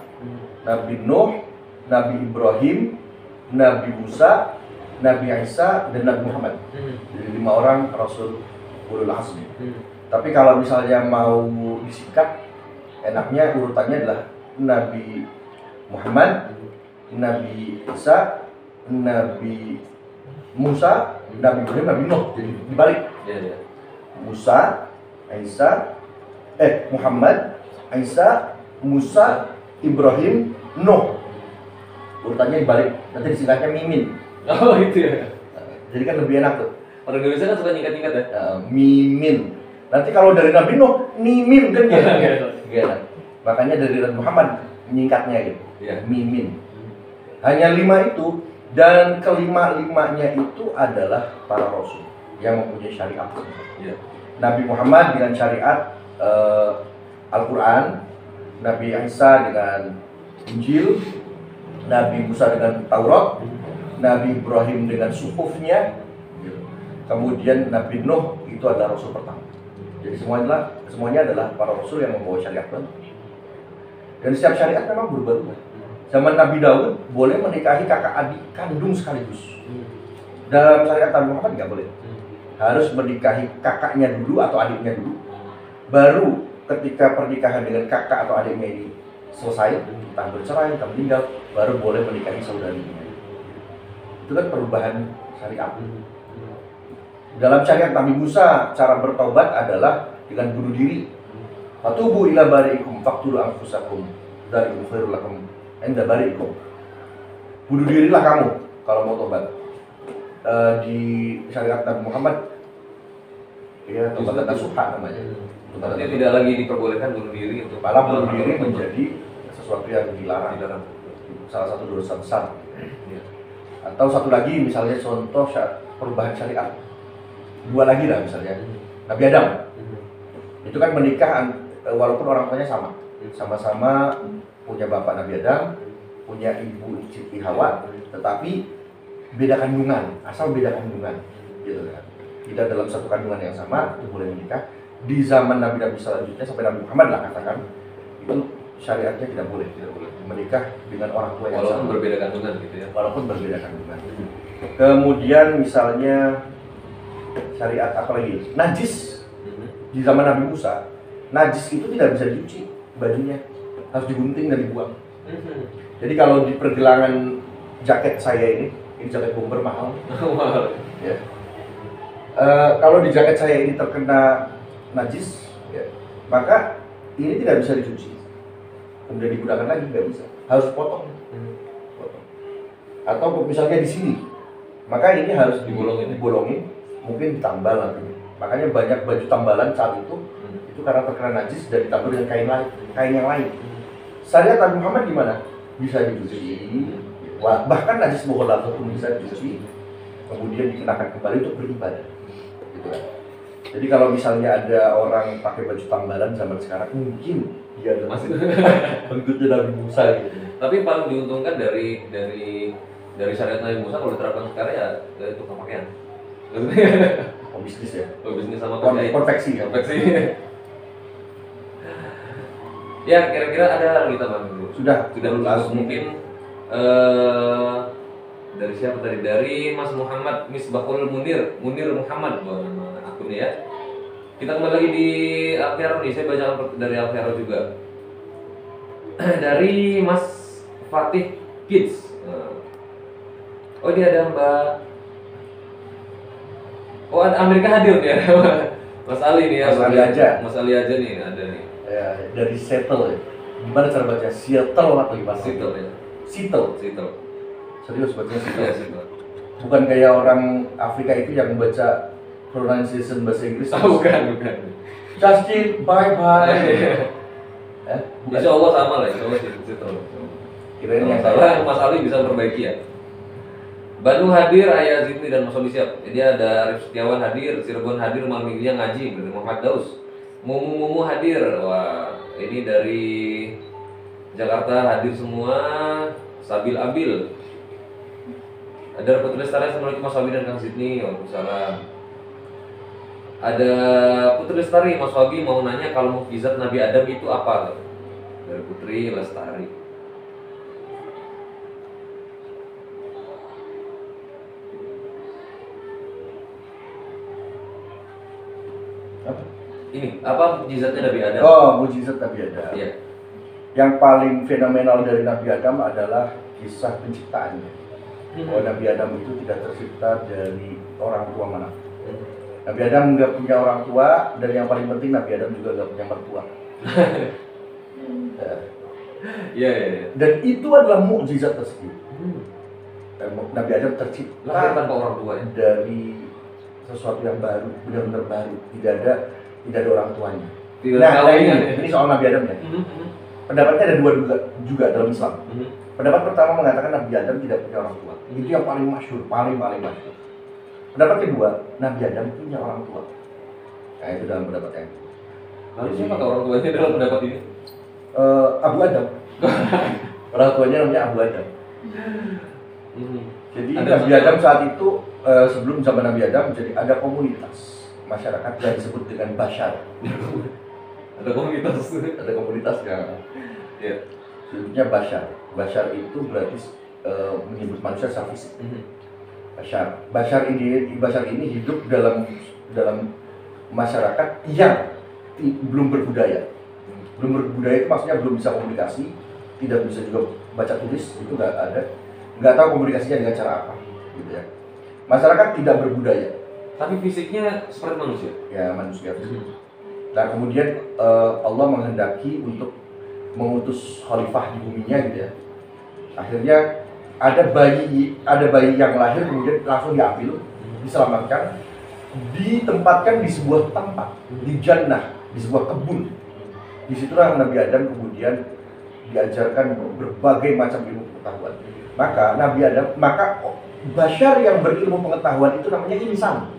Speaker 1: Nabi Nuh, Nabi Ibrahim, Nabi Musa, Nabi Isa, dan Nabi Muhammad. Jadi 5 orang Rasul Ulul Azmi. Tapi kalau misalnya mau disingkat, enaknya urutannya adalah Nabi Muhammad, Nabi Isa, Nabi Musa, Nabi Ibrahim, Nabi Nuh. Jadi dibalik. Musa, Isa, Muhammad, Isa, Musa, Ibrahim, Nuh. Urutannya dibalik. Nanti disingkatnya Mimin.
Speaker 2: Oh itu ya.
Speaker 1: Jadi kan lebih enak tuh.
Speaker 2: Orang Indonesia kan suka nyingkat-nyingkat ya.
Speaker 1: Mimin. Nanti kalau dari Nabi Nuh, Mimin kan gak. Makanya dari Nabi Muhammad menyingkatnya gitu. Mimin. Hanya 5 itu, dan kelima-limanya itu adalah para rasul yang mempunyai syariat. Nabi Muhammad dengan syariat Al-Quran, Nabi Isa dengan Injil, Nabi Musa dengan Taurat, Nabi Ibrahim dengan suhufnya, kemudian Nabi Nuh itu adalah rasul pertama. Jadi semuanya adalah para rasul yang membawa syariat baru. Dan setiap syariat memang berubah-ubah. Zaman Nabi Daud boleh menikahi kakak adik kandung sekaligus. Dalam syariat Nabi Muhammad nggak boleh. Harus menikahi kakaknya dulu atau adiknya dulu. Baru ketika pernikahan dengan kakak atau adiknya ini selesai, entah bercerai, entah meninggal, baru boleh menikahi saudarinya. Itu kan perubahan syariat. Dalam syariat Nabi Musa, cara bertobat adalah dengan bunuh diri. Fatubu ila bari'ikum faqtulu anfusakum dzalikum khairul lakum inda bari'ikum. Bunuh dirilah kamu kalau mau tobat. Di syariat Nabi Muhammad ya tobat nasuha namanya.
Speaker 2: Artinya tidak lagi diperbolehkan bunuh diri untuk
Speaker 1: malah bunuh diri menjadi sesuatu yang dilarang. Salah satu dosa besar. Atau satu lagi misalnya contoh perubahan syariat. 2 lagi lah misalnya Nabi Adam. Itu kan menikah walaupun orang tuanya sama. Sama-sama punya bapak Nabi Adam, punya ibu Siti Hawa, tetapi beda kandungan, asal beda kandungan, gitu kan. Tidak dalam satu kandungan yang sama, itu boleh menikah. Di zaman Nabi-Nabi selanjutnya sampai Nabi Muhammad lah katakan, itu syariatnya tidak boleh menikah dengan orang tua yang
Speaker 2: walaupun
Speaker 1: sama.
Speaker 2: berbeda kandungan gitu ya.
Speaker 1: Walaupun berbeda kandungan. Kemudian misalnya syariat apa lagi? Najis. Di zaman Nabi Musa, najis itu tidak bisa dicuci bajunya, harus digunting dan dibuang. Jadi kalau di pergelangan jaket saya ini jaket bomber mahal. Ya. Kalau di jaket saya ini terkena najis, ya, maka ini tidak bisa dicuci. Kemudian digunakan lagi nggak bisa, harus potong. Atau misalnya di sini, maka ini harus dibolongin, mungkin ditambal nanti. Makanya banyak baju tambalan saat itu karena terkena najis dan ditambal dengan kain yang lain. Syariat Nabi Muhammad gimana? Bisa dicuci, bahkan najis mughalladhah pun bisa dicuci, kemudian dikenakan kembali untuk beribadah. Gitu kan. Jadi kalau misalnya ada orang pakai baju tambalan zaman sekarang, mungkin dia masih pengikutnya Nabi Musa gitu.
Speaker 2: Tapi paling diuntungkan dari syariat Nabi Musa kalau diterapkan sekarang ya itu pakaian.
Speaker 1: Bisnis ya.
Speaker 2: Bisnis sama
Speaker 1: konveksi.
Speaker 2: Ya kira-kira ada kita bang dulu.
Speaker 1: Sudah
Speaker 2: langsung mungkin dari siapa tadi? Dari Mas Muhammad Misbahul Munir Muhammad nama akunnya ya. Kita kembali lagi di Alfiaro nih, saya baca dari Alfiaro juga. Dari Mas Fatih Kids. Oh dia ada Mbak. Oh ada Amerika hadir nih ya. Mas Ali nih ya. Mas Ali aja nih ada nih.
Speaker 1: Ya, dari Seattle ya. Gimana cara baca? Seattle atau gimana?
Speaker 2: Seattle ya.
Speaker 1: Seattle. Serius bacanya Seattle.
Speaker 2: Ya, Seattle.
Speaker 1: Bukan kayak orang Afrika itu yang baca pronunciation bahasa Inggris.
Speaker 2: Bukan.
Speaker 1: Justin, bye.
Speaker 2: Insya Allah sama lah, insya Allah Seattle.
Speaker 1: Kirain yang
Speaker 2: salah Mas Ali bisa perbaiki ya. Bandung hadir, Ayah Zidni dan Mas Oli siap. Jadi ada Arif Setiawan hadir, Cirebon hadir, malam minggunya ngaji dari Muhammad Daus. Mumu hadir, wah ini dari Jakarta hadir semua. Sabil Abil, ada Putri Lestari, Assalamualaikum Mas Wabi dan Kang Sidni. Waalaikumsalam. Ada Putri Lestari, Mas Wabi mau nanya kalau mukjizat Nabi Adam itu apa? Dari Putri Lestari. Ini apa mukjizatnya Nabi Adam?
Speaker 1: Oh, mukjizat Nabi Adam.
Speaker 2: Iya.
Speaker 1: Yang paling fenomenal dari Nabi Adam adalah kisah penciptaannya. Bahwa Nabi Adam itu tidak tercipta dari orang tua mana. Nabi Adam nggak punya orang tua, dan yang paling penting Nabi Adam juga nggak punya mertua.
Speaker 2: Iya.
Speaker 1: Dan itu adalah mukjizat tersebut. Nabi Adam tercipta
Speaker 2: tanpa orang tua ya?
Speaker 1: Dari sesuatu yang baru, benar-benar baru. Tidak ada orang tuanya. Ini soal Nabi Adam ya. Pendapatnya ada dua juga dalam Islam. Pendapat pertama mengatakan Nabi Adam tidak punya orang tua. Itu yang paling masyhur, paling masyhur. Pendapat kedua, Nabi Adam punya orang tua. Nah itu dalam pendapat yang kedua.
Speaker 2: Lalu siapa orang tuanya dalam pendapat ini?
Speaker 1: Abu Adam. Orang tuanya namanya Abu Adam. Jadi Nabi Adam saat itu sebelum zaman Nabi Adam, jadi ada komunitas masyarakat yang disebut dengan Bashar.
Speaker 2: Ada
Speaker 1: komunitasnya.
Speaker 2: Ya.
Speaker 1: Sebutnya Bashar. Bashar itu berarti menyebut manusia secara fisik. Bashar ini hidup dalam masyarakat yang belum berbudaya. Belum berbudaya itu maksudnya belum bisa komunikasi, tidak bisa juga baca tulis, itu nggak tahu komunikasinya dengan cara apa, gitu ya. Masyarakat tidak berbudaya.
Speaker 2: Tapi fisiknya seperti manusia.
Speaker 1: Ya manusia. Nah kemudian Allah menghendaki untuk mengutus khalifah di buminya, gitu ya. Akhirnya ada bayi yang lahir, kemudian langsung diambil, diselamatkan, ditempatkan di sebuah tempat, di jannah, di sebuah kebun. Disitulah Nabi Adam kemudian diajarkan berbagai macam ilmu pengetahuan. Maka Bashar yang berilmu pengetahuan itu namanya insan.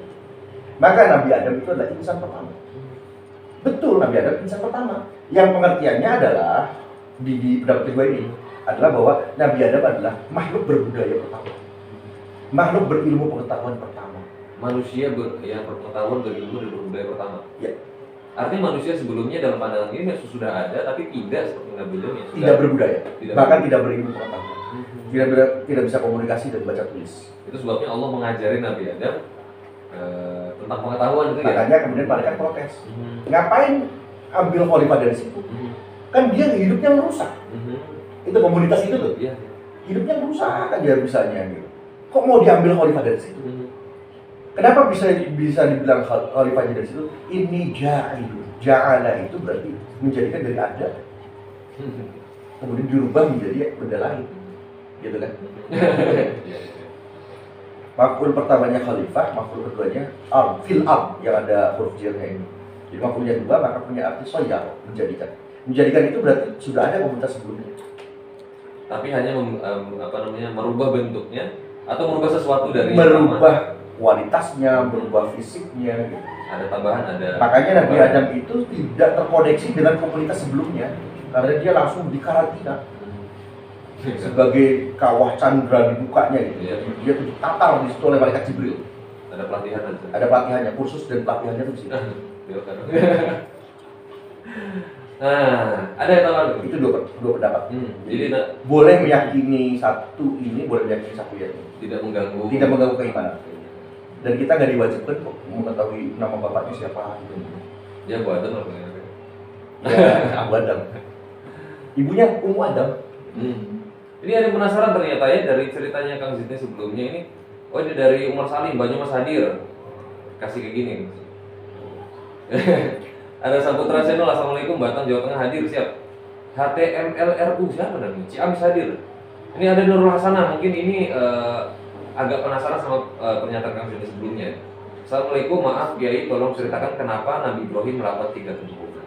Speaker 1: Maka Nabi Adam itu adalah insan pertama. Betul, Nabi Adam insan pertama. Yang pengertiannya adalah di pendapat kedua ini adalah bahwa Nabi Adam adalah makhluk berbudaya pertama, makhluk berilmu pengetahuan pertama.
Speaker 2: Manusia yang berpengetahuan, berilmu dan berbudaya pertama.
Speaker 1: Ya.
Speaker 2: Artinya manusia sebelumnya dalam pandangan ini sudah ada, tapi tidak seperti Nabi Adam yang sudah
Speaker 1: Tidak berbudaya,
Speaker 2: tidak
Speaker 1: bahkan tidak berilmu pengetahuan, tidak bisa komunikasi dan baca tulis.
Speaker 2: Itu sebabnya Allah mengajari Nabi Adam tentang pengetahuan itu ya.
Speaker 1: Makanya kemudian malaikat protes. Ngapain ambil khalifah dari situ? Kan dia hidupnya merusak. Itu komunitas itu tuh.
Speaker 2: Iya.
Speaker 1: Hidupnya merusak kan dia bisanya gitu. Kok mau diambil khalifah dari situ? Kenapa bisa dibilang khalifahnya dari situ? Ini ja'ilu. Ja'ala itu berarti menjadikan dari ada. Kemudian dirubah menjadi benda lain. Gitu kan? Maf'ul pertamanya khalifah, maf'ul keduanya fil am yang ada huruf jirnya ini. Jadi maf'ulnya dua, maka punya arti soyar, menjadikan. Menjadikan itu berarti sudah ada komunitas sebelumnya.
Speaker 2: Tapi hanya merubah bentuknya atau merubah sesuatu dari
Speaker 1: merubah kualitasnya, merubah fisiknya gitu.
Speaker 2: Ada tambahan, ada.
Speaker 1: Makanya Nabi Adam itu tidak terkoneksi dengan komunitas sebelumnya karena dia langsung dikarantina sebagai kawah candra di mukanya gitu.
Speaker 2: Ya.
Speaker 1: Dia tuh ditatar di situ oleh malaikat Jibril.
Speaker 2: Ada pelatihan aja.
Speaker 1: Ada pelatihannya, kursus dan pelatihannya tuh di situ.
Speaker 2: Nah, ada yang tambahan?
Speaker 1: Itu dua pendapat.
Speaker 2: Jadi
Speaker 1: boleh meyakini satu ini, boleh meyakini satu yang ini.
Speaker 2: Tidak mengganggu
Speaker 1: Keimanan. Dan kita nggak diwajibkan kok mengetahui nama bapaknya siapa gitu.
Speaker 2: Ya, Bu Adam lah.
Speaker 1: Ya, Abu Adam. Ibunya Ummu Adam.
Speaker 2: Ini ada yang penasaran ternyata ya dari ceritanya Kang Zidni sebelumnya ini. Oh, ini dari Umar Salim, Banyumas hadir. Kasih kayak gini. Ada Saputra Channel, Assalamualaikum, Batang Jawa Tengah hadir, siap. HTMLRU siapa namanya? Ciamis hadir. Ini ada Nurul Hasanah, mungkin ini agak penasaran sama pernyataan Kang Zidni sebelumnya. Assalamualaikum, maaf Kiai, tolong ceritakan kenapa Nabi Ibrahim melakukan 3 kebohongan.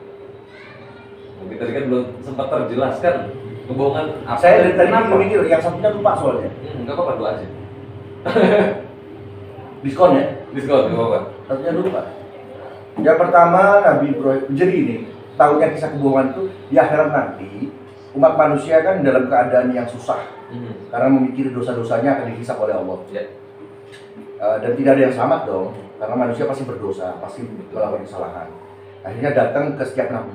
Speaker 2: Mungkin tadi kan belum sempat terjelaskan kebohongan apa.
Speaker 1: Saya dari tadi mikir yang satunya lupa soalnya.
Speaker 2: Enggak apa-apa, doa aja.
Speaker 1: Diskon ya?
Speaker 2: Diskon, enggak apa-apa.
Speaker 1: Satunya lupa. Yang pertama Nabi Ibrahim. Jadi ini tahunya kisah kebohongan itu di akhirat nanti umat manusia kan dalam keadaan yang susah karena memikir dosa-dosanya akan dihisap oleh Allah.
Speaker 2: Ya.
Speaker 1: Dan tidak ada yang selamat dong, karena manusia pasti berdosa, pasti melakukan kesalahan. Akhirnya datang ke setiap nabi,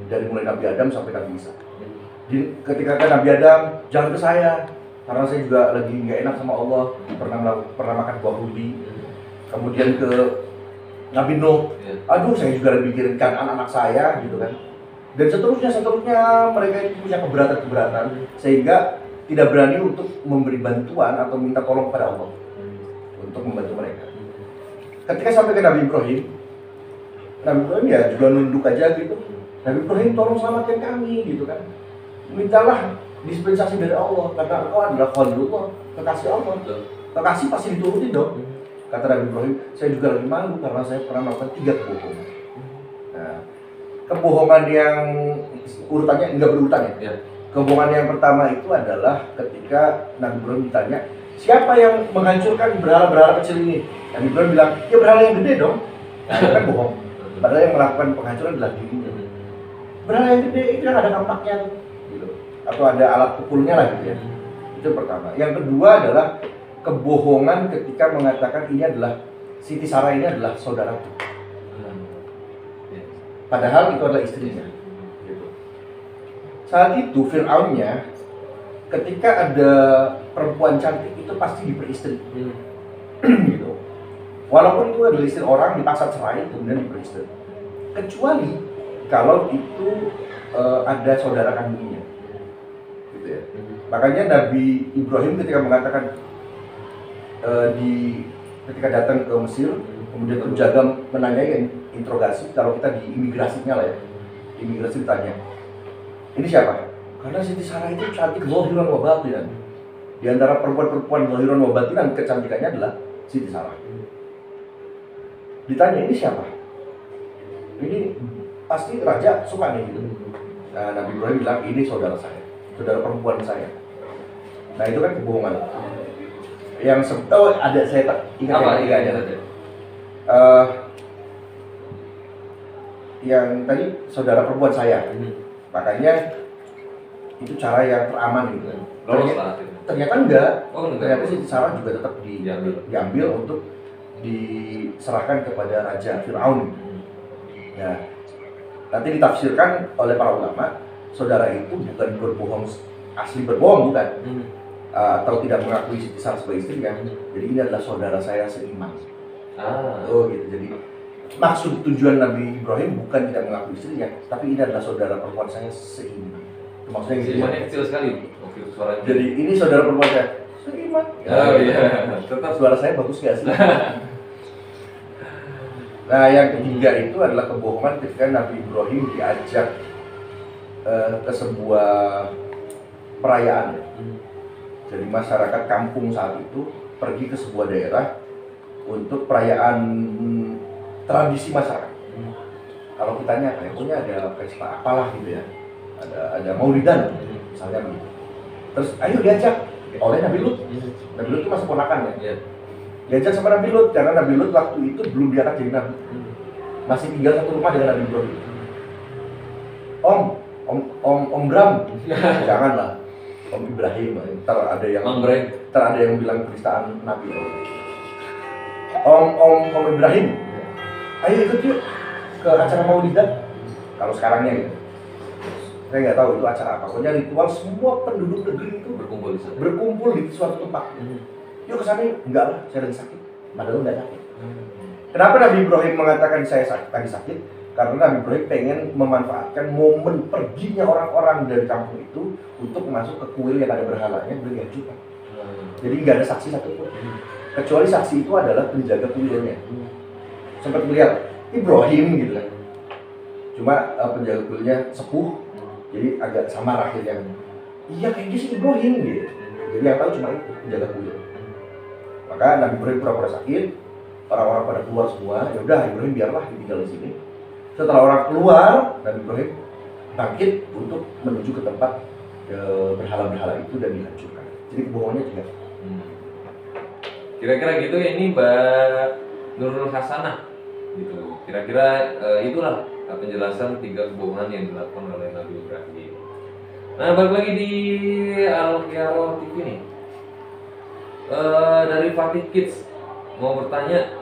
Speaker 1: dari mulai Nabi Adam sampai Nabi Isa. Jadi ketika kan Nabi Adam, jangan ke saya, karena saya juga lagi nggak enak sama Allah, pernah makan buah rudi. Kemudian ke Nabi Nuh, aduh saya juga lagi mikirin anak-anak saya gitu kan. Dan seterusnya mereka itu punya keberatan sehingga tidak berani untuk memberi bantuan atau minta tolong kepada Allah untuk membantu mereka. Ketika sampai ke Nabi Ibrahim ya juga nunduk aja gitu. Nabi Ibrahim, tolong selamatkan kami gitu kan. Mintalah dispensasi dari Allah karena engkau adalah Khalilullah, kekasih Allah. Kekasih pasti diturutin dong. Kata Nabi Ibrahim, saya juga lagi malu karena saya pernah melakukan 3 kebohongan. Nah, kebohongan yang urutannya enggak berurutan ya. Kebohongan yang pertama itu adalah ketika Nabi Ibrahim ditanya, siapa yang menghancurkan berhala-berhala kecil ini? Nabi Ibrahim bilang, ya berhala yang gede dong. Nah, itu kan bohong. Padahal yang melakukan penghancuran adalah dirinya. Berhala yang gede itu kan ada kampaknya gitu. Atau ada alat pukulnya lah gitu ya. Itu pertama. Yang kedua adalah kebohongan ketika mengatakan ini adalah Siti Sarah ini adalah saudaraku. Padahal itu adalah istrinya. Gitu. Saat itu Fir'aunnya ketika ada perempuan cantik itu pasti diperistri. Gitu. Walaupun itu adalah istri orang dipaksa cerai kemudian diperistri. Kecuali kalau itu ada saudara kandungnya. Gitu ya. Makanya Nabi Ibrahim ketika mengatakan ketika datang ke Mesir, kemudian penjaga menanyai interogasi, kalau kita di imigrasinya lah ya, imigrasi ditanya, ini siapa? Karena Siti Sarah itu cantik zahiran wa batinan. Di antara perempuan-perempuan zahiran wa batinan kecantikannya adalah Siti Sarah. Ditanya, ini siapa? Ini pasti raja suka nih gitu. Nah, Nabi Ibrahim bilang, ini saudara saya, saudara perempuan saya. Nah, itu kan kebohongan. Yang ada saya ingat
Speaker 2: apa
Speaker 1: ya,
Speaker 2: aja?
Speaker 1: yang tadi saudara perempuan saya. Makanya itu cara yang teraman gitu.
Speaker 2: Lolos lah.
Speaker 1: Ternyata enggak.
Speaker 2: Oh, enggak.
Speaker 1: Ternyata Siti Sarah juga tetap diambil untuk diserahkan kepada Raja Fir'aun. Ya, nanti ditafsirkan oleh para ulama, saudara itu bukan berbohong, asli berbohong bukan, atau tidak mengakui Siti Sarah sebagai istrinya. Jadi ini adalah saudara saya seiman. Oh gitu. Jadi maksud tujuan Nabi Ibrahim bukan tidak mengakui istrinya, tapi ini adalah saudara perempuan saya seiman. Maksudnya gitu.
Speaker 2: Seimannya kecil sekali. Oke, suaranya.
Speaker 1: Jadi ini saudara perempuan saya seiman.
Speaker 2: Oh iya.
Speaker 1: Tetap suara saya bagus gak sih? Nah, yang ketiga itu adalah kebohongan ketika Nabi Ibrahim diajak ke sebuah perayaan. Jadi masyarakat kampung saat itu pergi ke sebuah daerah untuk perayaan tradisi masyarakat. Kalau kitanya apa ya, pokoknya ada pesta apalah gitu ya, ada maulidan misalnya begitu. Terus ayo diajak oleh Nabi Lut. Nabi Lut itu masih ponakan ya. Diajak sama Nabi Lut karena Nabi Lut waktu itu belum diangkat jadi nabi, masih tinggal satu rumah dengan Nabi Ibrahim. Om Bram, janganlah Om Ibrahim. Ntar ada yang bilang penistaan Nabi. Om Ibrahim, ayo ikut yuk ke acara maulidan. Kalau sekarangnya gitu, saya nggak tahu itu acara apa. Pokoknya ritual semua penduduk negeri itu berkumpul di suatu tempat. Yuk ke sana yuk. Enggak lah, saya lagi sakit. Padahal nggak sakit. Kenapa Nabi Ibrahim mengatakan saya lagi sakit? Karena Nabi Ibrahim pengen memanfaatkan momen perginya orang-orang dari kampung itu untuk masuk ke kuil yang ada berhalanya, beliau diajukan. Jadi nggak ada saksi satupun. Kecuali saksi itu adalah penjaga kuilnya. Sempat melihat Ibrahim gitu kan. Cuma penjaga kuilnya sepuh, jadi agak samar akhirnya. Iya kayaknya sih Ibrahim gitu. Jadi yang tahu cuma itu penjaga kuil. Maka Nabi Ibrahim pura-pura sakit, orang-orang pada keluar semua. Ya udah Ibrahim biarlah tinggal di sini. Setelah orang keluar, Nabi Ibrahim bangkit untuk menuju ke tempat berhala-berhala itu dan dihancurkan. Jadi kebohongannya juga.
Speaker 2: Kira-kira gitu ya, ini Mbak Nurul Hasanah gitu. Kira-kira itulah penjelasan 3 kebohongan yang dilakukan oleh Nabi Ibrahim. Nah, balik lagi di Al-Qiyarah TV nih. Dari Fatih Kids mau bertanya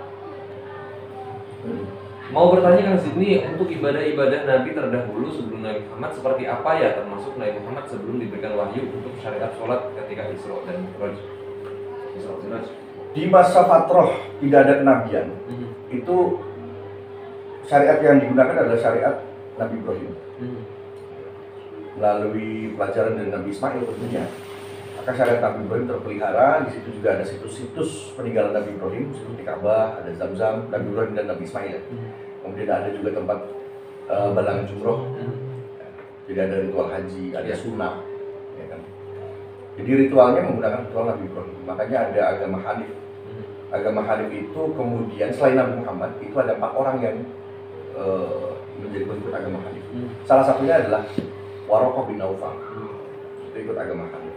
Speaker 2: Kang Sidney, untuk ibadah-ibadah Nabi terdahulu sebelum Nabi Muhammad seperti apa ya, termasuk Nabi Muhammad sebelum diberikan wahyu untuk syariat sholat ketika Isra dan Mi'raj.
Speaker 1: Di masa fatrah tidak ada kenabian, itu syariat yang digunakan adalah syariat Nabi Ibrahim. Melalui pelajaran dari Nabi Ismail tentunya. Maka syariat Nabi Ibrahim terpelihara. Di situ juga ada situs-situs peninggalan Nabi Ibrahim seperti Ka'bah, ada Zam-Zam, Nabi Ibrahim dan Nabi Ismail. Kemudian ada juga tempat balangan jumroh. Jadi ada ritual haji, ada sunat, ya kan? Jadi ritualnya menggunakan ritual Nabi Ibrahim. Makanya ada agama Hanif. Agama Hanif itu kemudian selain Nabi Muhammad itu ada 4 orang yang menjadi pengikut agama Hanif. Salah satunya adalah Waraqah bin Naufal. Itu ikut agama Hanif.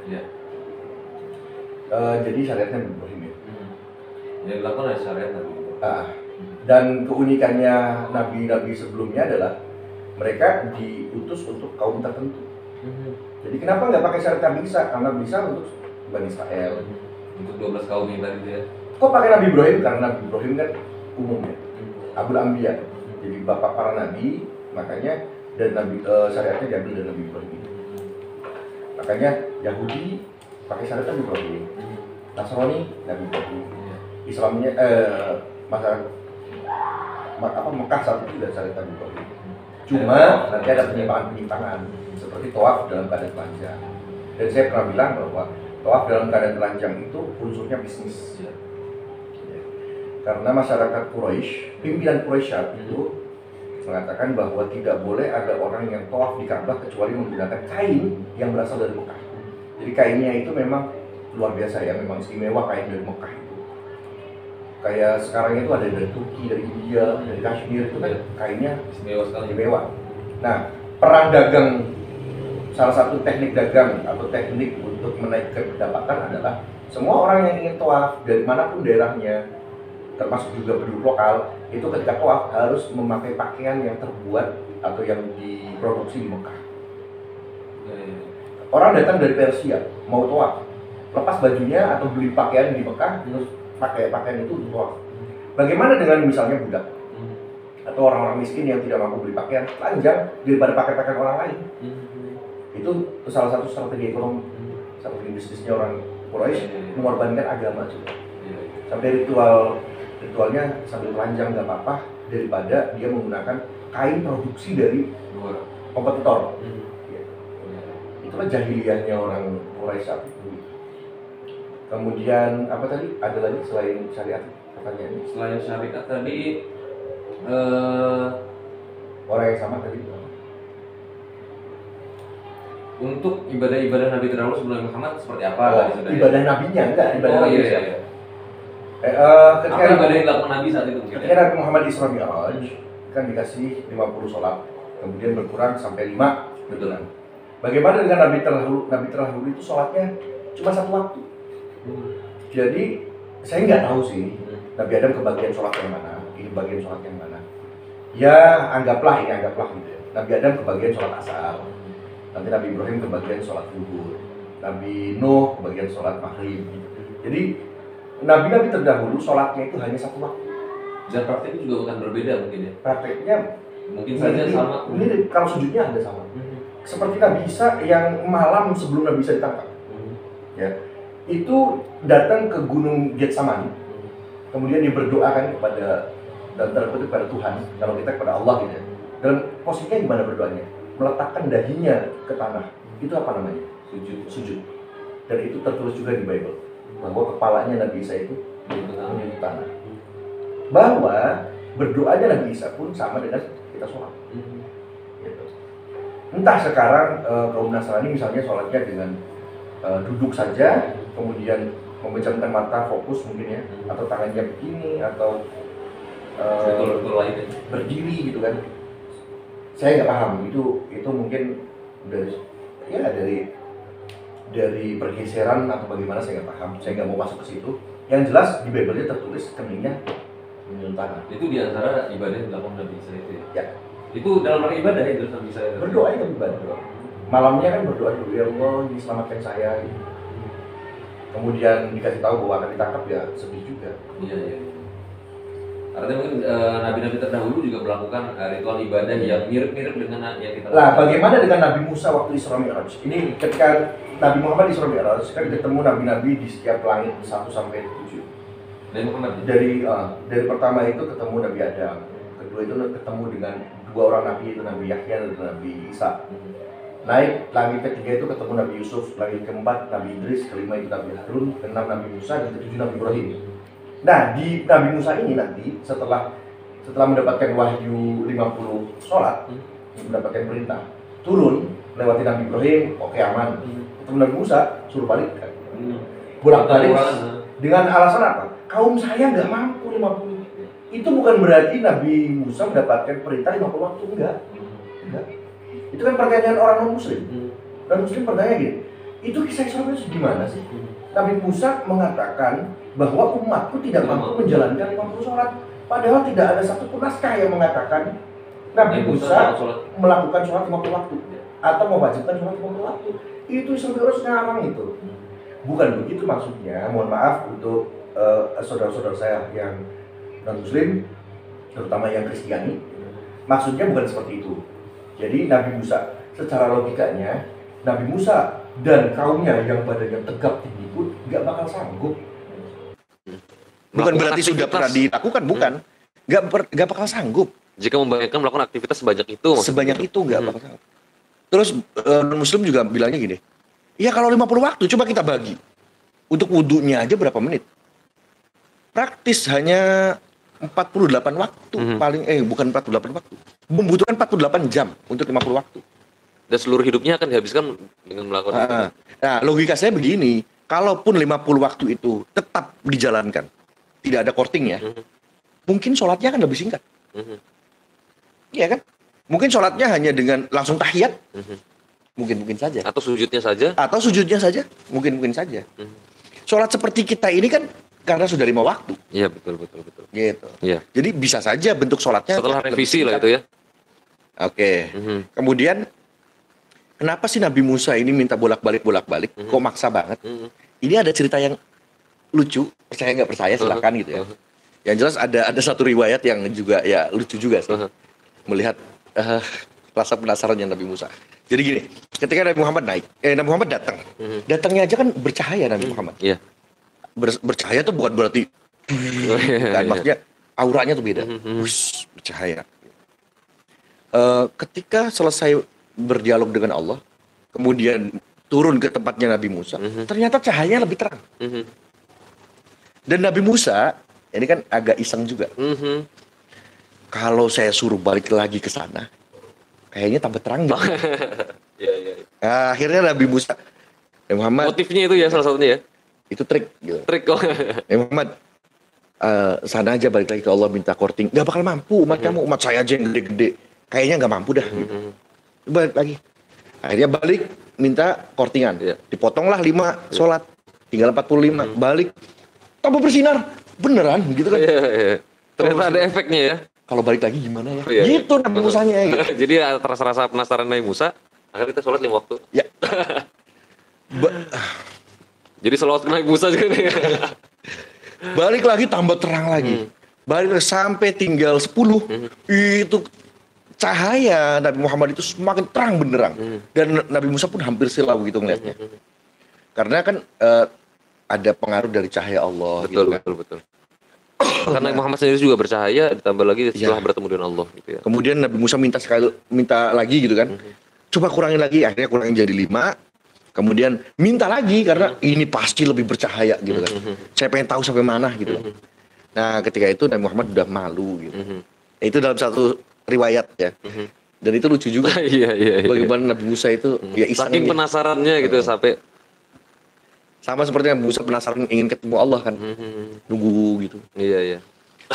Speaker 1: Jadi syariatnya Nabi Ibrahim ya.
Speaker 2: Yang dilakukan oleh syariat Nabi Ibrahim.
Speaker 1: Dan keunikannya nabi-nabi sebelumnya adalah mereka diutus untuk kaum tertentu. Jadi kenapa nggak pakai syariat Nabi Isa? Karena bisa untuk Bani Israel.
Speaker 2: Untuk 12 kaum yang tadi ya.
Speaker 1: Kok pakai Nabi Ibrahim? Karena Nabi Ibrahim kan umumnya Abul Anbiya. Jadi bapak para nabi, makanya dan nabi syariatnya diambil dari Nabi Ibrahim. Makanya Yahudi pakai syariat Nabi Ibrahim. Nasrani Nabi Ibrahim. Islamnya Mekah saat itu tidak syariat Nabi Ibrahim. Cuma nanti ada penyimpangan-penyimpangan seperti tawaf dalam keadaan telanjang. Dan saya pernah bilang bahwa tawaf dalam keadaan telanjang itu unsurnya bisnis. Karena masyarakat Quraisy, pimpinan Quraisy saat itu mengatakan bahwa tidak boleh ada orang yang tawaf di Ka'bah kecuali menggunakan kain yang berasal dari Mekah. Jadi kainnya itu memang luar biasa ya, memang istimewa kain dari Mekah itu. Kayak sekarang itu ada dari Turki, dari India, dari Kashmir, itu kan kainnya
Speaker 2: istimewa sekali.
Speaker 1: Istimewa. Nah, perang dagang, salah satu teknik dagang atau teknik untuk menaikkan pendapatan adalah semua orang yang ingin tawaf dari manapun daerahnya, termasuk juga penduduk lokal, itu ketika tawaf harus memakai pakaian yang terbuat atau yang diproduksi di Mekah. Orang datang dari Persia mau tawaf, lepas bajunya atau beli pakaian di Mekah terus pakai pakaian itu untuk tawaf. Bagaimana dengan misalnya budak atau orang-orang miskin yang tidak mampu beli pakaian, telanjang daripada pakai pakaian orang lain? Itu salah satu strategi ekonomi, strategi bisnisnya orang Quraisy, mengorbankan agama juga. Sampai ritualnya sambil telanjang nggak apa-apa daripada dia menggunakan kain produksi dari kompetitor. Itulah jahiliyahnya orang Quraisy saat itu. Kemudian apa tadi? Ada lagi selain syariat pertanyaannya?
Speaker 2: Selain syariat tadi
Speaker 1: orang yang sama tadi.
Speaker 2: untuk ibadah-ibadah Nabi terdahulu sebelum Muhammad seperti apa?
Speaker 1: Ibadah nabinya enggak? Ibadah
Speaker 2: oh
Speaker 1: Nabi
Speaker 2: iya.
Speaker 1: Ketika
Speaker 2: apa ibadah yang dilakukan Nabi saat itu?
Speaker 1: Ketika Nabi Muhammad Isra Mi'raj kan dikasih 50 sholat, kemudian berkurang sampai 5, betul kan? Bagaimana dengan Nabi terdahulu itu sholatnya cuma 1 waktu. Jadi saya nggak tahu sih Nabi Adam kebagian sholat yang mana, ini bagian sholat yang mana. Ya anggaplah gitu ya. Nabi Adam kebagian sholat asar, nanti Nabi Ibrahim kebagian sholat zuhur, Nabi Nuh kebagian sholat maghrib. Jadi Nabi-Nabi terdahulu sholatnya itu hanya 1 waktu.
Speaker 2: Dan prakteknya juga bukan berbeda mungkin ya?
Speaker 1: Prakteknya
Speaker 2: mungkin saja sama.
Speaker 1: Ini kalau sujudnya ada sama. Seperti Nabi Isa yang malam sebelum Nabi Isa ditangkap, ya, itu datang ke Gunung Getsamani, kemudian dia berdoa kan kepada kepada Tuhan, kalau kita kepada Allah gitu ya. Dan posisinya gimana berdoanya? Meletakkan dahinya ke tanah. Itu apa namanya? Sujud. Dan itu tertulis juga di Bible bahwa kepalanya Nabi Isa itu menyentuh tanah. Bahwa berdoanya Nabi Isa pun sama dengan kita sholat. Gitu. Entah sekarang kaum Nasrani misalnya sholatnya dengan duduk saja, kemudian memejamkan mata fokus mungkin ya, atau tangannya begini, atau berdiri gitu kan. Saya nggak paham itu mungkin dari pergeseran atau bagaimana, saya nggak paham. Saya nggak mau masuk ke situ. Yang jelas di Bible-nya tertulis keningnya menyentuh tanah.
Speaker 2: Itu diantara ibadah yang dilakukan Nabi Isa itu ya?
Speaker 1: Ya.
Speaker 2: Itu dalam ibadah ya terus Nabi Isa itu?
Speaker 1: Berdoa itu ibadah. Malamnya kan berdoa dulu, ya Allah diselamatkan saya gitu. Kemudian dikasih tahu bahwa akan ditangkap, ya sedih juga.
Speaker 2: Iya. Artinya mungkin Nabi-Nabi terdahulu juga melakukan ritual ibadah yang mirip-mirip dengan yang kita lakukan.
Speaker 1: Lah bagaimana dengan Nabi Musa waktu Isra Mi'raj? Ini ketika Nabi Muhammad Isra Mi'raj kan ketemu nabi-nabi di setiap langit 1 sampai 7. Dari pertama itu ketemu Nabi Adam, kedua itu ketemu dengan 2 orang nabi, itu Nabi Yahya dan Nabi Isa. Naik langit ketiga itu ketemu Nabi Yusuf, langit keempat Nabi Idris, kelima itu Nabi Harun, keenam Nabi Musa, dan ketujuh Nabi Ibrahim. Nah di Nabi Musa ini nanti setelah mendapatkan wahyu 50 sholat, mendapatkan perintah turun lewati Nabi Ibrahim, oke aman. Ketemu Nabi Musa suruh balikkan, bolak-balik dengan alasan apa? Kaum saya nggak mampu 50. Itu bukan berarti Nabi Musa mendapatkan perintah 50 waktu, enggak. Itu kan pertanyaan orang non-muslim. Non-muslim bertanya gini, itu kisah Isra itu gimana sih? Nabi Musa mengatakan bahwa umatku tidak mampu menjalankan 50 sholat. Padahal tidak ada satupun naskah yang mengatakan Nabi Musa melakukan sholat 50 waktu atau mewajibkan sholat 50 waktu. Itu Isra Mi'raj ngarang itu. Bukan begitu maksudnya. Mohon maaf untuk saudara-saudara saya yang non-muslim, terutama yang Kristiani. Maksudnya bukan seperti itu. Jadi Nabi Musa, secara logikanya Nabi Musa dan kaumnya yang badannya tegap tinggi pun nggak bakal sanggup.
Speaker 3: Bukan berarti sudah pernah dilakukan, bukan. Nggak bakal sanggup.
Speaker 4: Jika membayangkan melakukan aktivitas sebanyak itu.
Speaker 3: Sebanyak itu nggak bakal sanggup. Terus non-muslim juga bilangnya gini, ya kalau 50 waktu coba kita bagi. Untuk wudhunya aja berapa menit? Praktis hanya 48 waktu paling, bukan 48 waktu. Membutuhkan 48 jam untuk 50 waktu.
Speaker 4: Dan seluruh hidupnya akan dihabiskan dengan melakukan itu.
Speaker 3: Nah, logika saya begini, kalaupun 50 waktu itu tetap dijalankan, tidak ada korting ya, mungkin sholatnya akan lebih singkat. Iya kan? Mungkin sholatnya hanya dengan langsung tahiyat, mungkin saja.
Speaker 4: Atau sujudnya saja.
Speaker 3: Mungkin saja. Sholat seperti kita ini kan karena sudah 5 waktu.
Speaker 4: Iya, betul, betul, betul.
Speaker 3: Gitu.
Speaker 4: Iya.
Speaker 3: Jadi bisa saja bentuk sholatnya
Speaker 4: Setelah
Speaker 3: lebih
Speaker 4: revisi lah
Speaker 3: singkat.
Speaker 4: itu ya.
Speaker 3: Oke. Kemudian kenapa sih Nabi Musa ini minta bolak-balik kok maksa banget? Ini ada cerita yang lucu, percaya nggak percaya silakan gitu ya. Yang jelas ada satu riwayat yang juga ya lucu juga sih. Melihat rasa penasarannya Nabi Musa. Jadi gini, ketika Nabi Muhammad datang. Datangnya aja kan bercahaya Nabi Muhammad.
Speaker 4: Iya.
Speaker 3: Bercahaya tuh bukan berarti kan,
Speaker 4: iya.
Speaker 3: maksudnya auranya tuh beda. Wush, bercahaya. Ketika selesai berdialog dengan Allah, kemudian turun ke tempatnya Nabi Musa, ternyata cahayanya lebih terang. Dan Nabi Musa ini kan agak iseng juga. Kalau saya suruh balik lagi ke sana, kayaknya tambah terang gitu.
Speaker 4: Iya, iya.
Speaker 3: Nah, akhirnya Nabi Musa, Muhammad,
Speaker 4: Motifnya itu ya salah satunya ya.
Speaker 3: itu trik gitu.
Speaker 4: Trik kok.
Speaker 3: Muhammad, sana aja balik lagi ke Allah minta korting. Gak bakal mampu umat kamu, umat saya aja yang gede-gede. Kayaknya gak mampu dah. Gitu. Balik lagi. Akhirnya balik minta kortingan.
Speaker 4: Iya.
Speaker 3: Dipotonglah 5 sholat. Tinggal 45. Balik. Tambah bersinar. Beneran gitu kan.
Speaker 4: Iya, iya. Ternyata ada efeknya ya.
Speaker 3: Kalau balik lagi gimana ya?
Speaker 4: Iya,
Speaker 3: Gitu Nabi Musanya gitu.
Speaker 4: Jadi atas rasa penasaran Nabi Musa, akhirnya kita sholat 5 waktu.
Speaker 3: Ya.
Speaker 4: Jadi selawat ke Nabi Musa juga nih.
Speaker 3: Balik lagi tambah terang lagi. Balik lagi sampai tinggal 10. Itu cahaya Nabi Muhammad itu semakin terang benderang. Dan Nabi Musa pun hampir silau gitu ngeliatnya. Karena kan ada pengaruh dari cahaya Allah.
Speaker 4: Betul,
Speaker 3: gitu kan.
Speaker 4: betul, betul. Karena Nabi Muhammad sendiri juga bercahaya, ditambah lagi setelah bertemu dengan Allah gitu ya.
Speaker 3: Kemudian Nabi Musa minta lagi gitu kan. Coba kurangin lagi, akhirnya kurangin jadi 5. Kemudian minta lagi karena ini pasti lebih bercahaya gitu kan. Saya pengen tahu sampai mana gitu kan. Nah, ketika itu Nabi Muhammad udah malu gitu. Itu dalam satu riwayat ya. Dan itu lucu juga.
Speaker 4: Iya, iya, iya.
Speaker 3: Bagaimana Nabi Musa itu ya iseng
Speaker 4: Saking
Speaker 3: ya.
Speaker 4: penasarannya gitu sampai
Speaker 3: Sama seperti Nabi Musa penasaran ingin ketemu Allah kan. Nunggu gitu.
Speaker 4: iya, iya.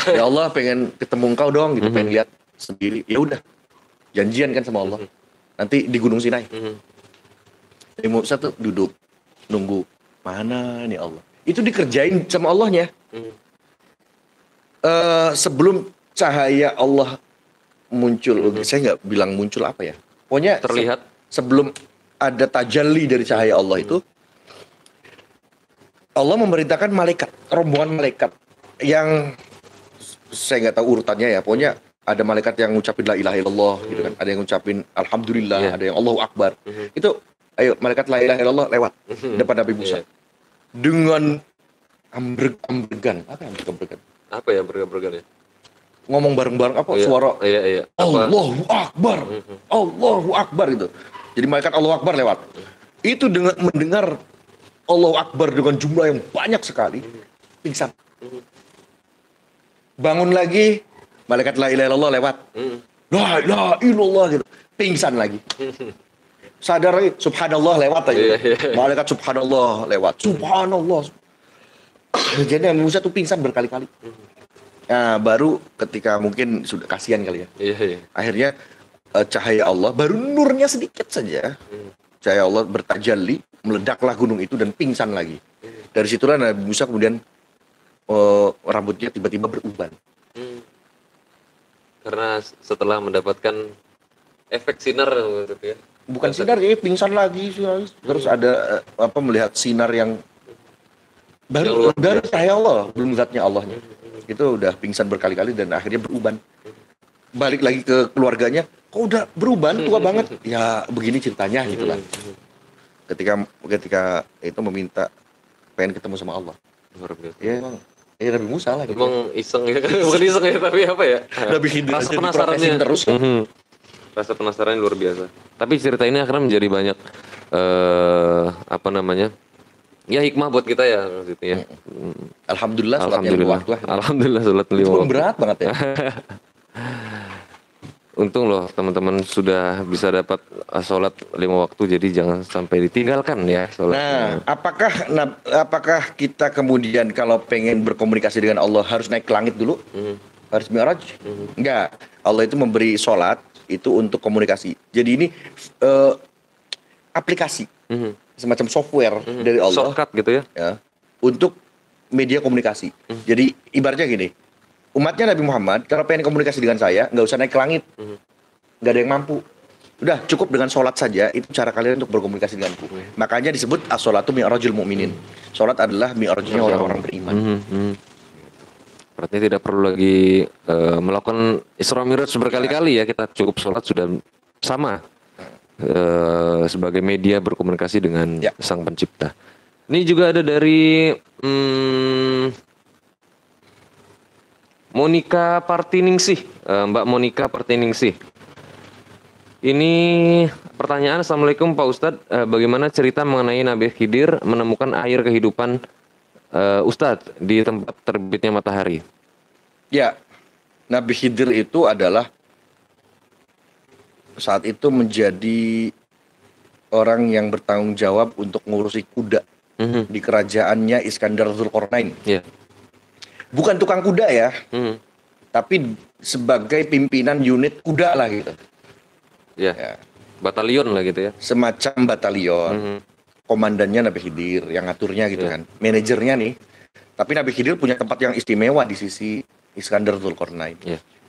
Speaker 3: Ya Allah pengen ketemu engkau dong gitu, pengen lihat sendiri. Ya udah. Janjian kan sama Allah. Nanti di Gunung Sinai. Nabi Musa tuh duduk nunggu mana nih Allah. Itu dikerjain sama Allahnya. Sebelum cahaya Allah muncul, saya nggak bilang muncul apa ya. Pokoknya
Speaker 4: Terlihat.
Speaker 3: sebelum ada tajalli dari cahaya Allah itu, Allah memerintahkan malaikat, rombongan malaikat yang saya nggak tahu urutannya ya. Pokoknya ada malaikat yang ngucapin la ilaha illallah gitu kan. Ada yang ngucapin alhamdulillah,
Speaker 4: Iya.
Speaker 3: ada yang Allahu akbar. Itu ayo malaikat la ilaha illallah lewat depan Nabi Musa.
Speaker 4: Iya.
Speaker 3: Dengan ambregan. Apa ambregan?
Speaker 4: Apa ya bergan ya?
Speaker 3: Ngomong bareng-bareng apa
Speaker 4: Iya.
Speaker 3: suara
Speaker 4: Iya, iya. Apa?
Speaker 3: Allahu akbar. Allahu akbar itu. Jadi malaikat Allahu akbar lewat. Itu dengan mendengar Allahu akbar dengan jumlah yang banyak sekali, pingsan. Bangun lagi, malaikat la ilaha illallah lewat. La ilaha illallah gitu. Pingsan lagi. Sadar lagi, subhanallah lewat aja.
Speaker 4: Iya, iya.
Speaker 3: Malaikat subhanallah lewat. Subhanallah. Jadi Nabi Musa tuh pingsan berkali-kali. Nah, baru ketika mungkin sudah kasihan kali ya.
Speaker 4: Iya, iya.
Speaker 3: Akhirnya cahaya Allah, baru nurnya sedikit saja. Cahaya Allah bertajalli, meledaklah gunung itu dan pingsan lagi. Dari situlah Nabi Musa kemudian rambutnya tiba-tiba beruban.
Speaker 4: Karena setelah mendapatkan efek sinar gitu ya.
Speaker 3: Bukan sinar, ini pingsan lagi. Terus ada melihat sinar yang baru dari cahaya Allah, belum zatnya Allahnya. Itu udah pingsan berkali-kali dan akhirnya beruban. Balik lagi ke keluarganya, kok udah beruban, tua banget. Ya begini ceritanya gitu lah. Ketika itu meminta pengen ketemu sama Allah.
Speaker 4: Luar biasa.
Speaker 3: Ya emang Nabi Musa lah gitu.
Speaker 4: Emang iseng ya, bukan iseng ya, tapi apa ya?
Speaker 3: Nabi Khidir
Speaker 4: Rasa
Speaker 3: aja
Speaker 4: penasarannya
Speaker 3: diprotesin terus.
Speaker 4: Rasa penasarannya luar biasa. Tapi cerita ini akhirnya menjadi banyak ya hikmah buat kita ya maksudnya.
Speaker 3: Alhamdulillah sholat yang
Speaker 4: Alhamdulillah.
Speaker 3: waktu.
Speaker 4: Alhamdulillah sholat
Speaker 3: Itu
Speaker 4: lima
Speaker 3: pun
Speaker 4: waktu.
Speaker 3: berat banget ya.
Speaker 4: Untung loh teman-teman sudah bisa dapat sholat 5 waktu, jadi jangan sampai ditinggalkan ya sholat.
Speaker 3: Nah, apakah kita kemudian kalau pengen berkomunikasi dengan Allah harus naik ke langit dulu? Harus mi'raj? Enggak. Allah itu memberi sholat itu untuk komunikasi. Jadi ini aplikasi, semacam software dari Allah.
Speaker 4: Shortcut gitu ya.
Speaker 3: Ya, untuk media komunikasi. Jadi ibaratnya gini, umatnya Nabi Muhammad kalau pengen komunikasi dengan saya nggak usah naik ke langit, nggak ada yang mampu. Udah cukup dengan sholat saja, itu cara kalian untuk berkomunikasi denganku. Makanya disebut as-sholatu mi'rajul mu'minin. Sholat adalah mi'rajnya orang-orang beriman.
Speaker 4: Berarti tidak perlu lagi melakukan Isra Mi'raj berkali-kali ya, kita cukup sholat sudah sama sebagai media berkomunikasi dengan Sang Pencipta. Ini juga ada dari Monika Partiningsih, Mbak Monika Partiningsih. Ini pertanyaan, Assalamualaikum Pak Ustadz, bagaimana cerita mengenai Nabi Khidir menemukan air kehidupan Ustadz di tempat terbitnya matahari?
Speaker 3: Ya, Nabi Khidir itu adalah saat itu menjadi orang yang bertanggung jawab untuk ngurusi kuda di kerajaannya Iskandar Dzulqarnain. Bukan tukang kuda ya, tapi sebagai pimpinan unit kuda lah gitu.
Speaker 4: Ya, batalion lah gitu ya.
Speaker 3: Semacam batalion. Komandannya Nabi Khidir yang ngaturnya gitu kan. Manajernya nih. Tapi Nabi Khidir punya tempat yang istimewa di sisi Iskandar Dzulqarnain.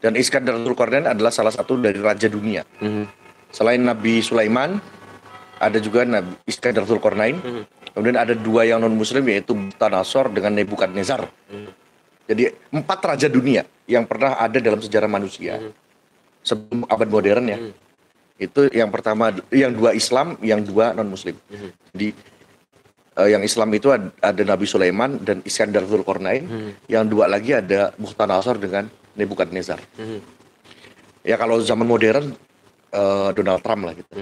Speaker 3: Dan Iskandar Dzulqarnain adalah salah satu dari raja dunia. Selain Nabi Sulaiman, ada juga Nabi Iskandar Dzulqarnain. Kemudian ada dua yang non muslim, yaitu Bukhtanatsar dengan Nebukadnezar. Jadi 4 raja dunia yang pernah ada dalam sejarah manusia sebelum abad modern ya. Itu yang pertama, yang 2 Islam, yang 2 non muslim. Jadi yang Islam itu ada Nabi Sulaiman dan Iskandar Dzulqarnain. Yang 2 lagi ada Bukhtanatsar dengan Nebukadnezar. Ya kalau zaman modern Donald Trump lah gitu.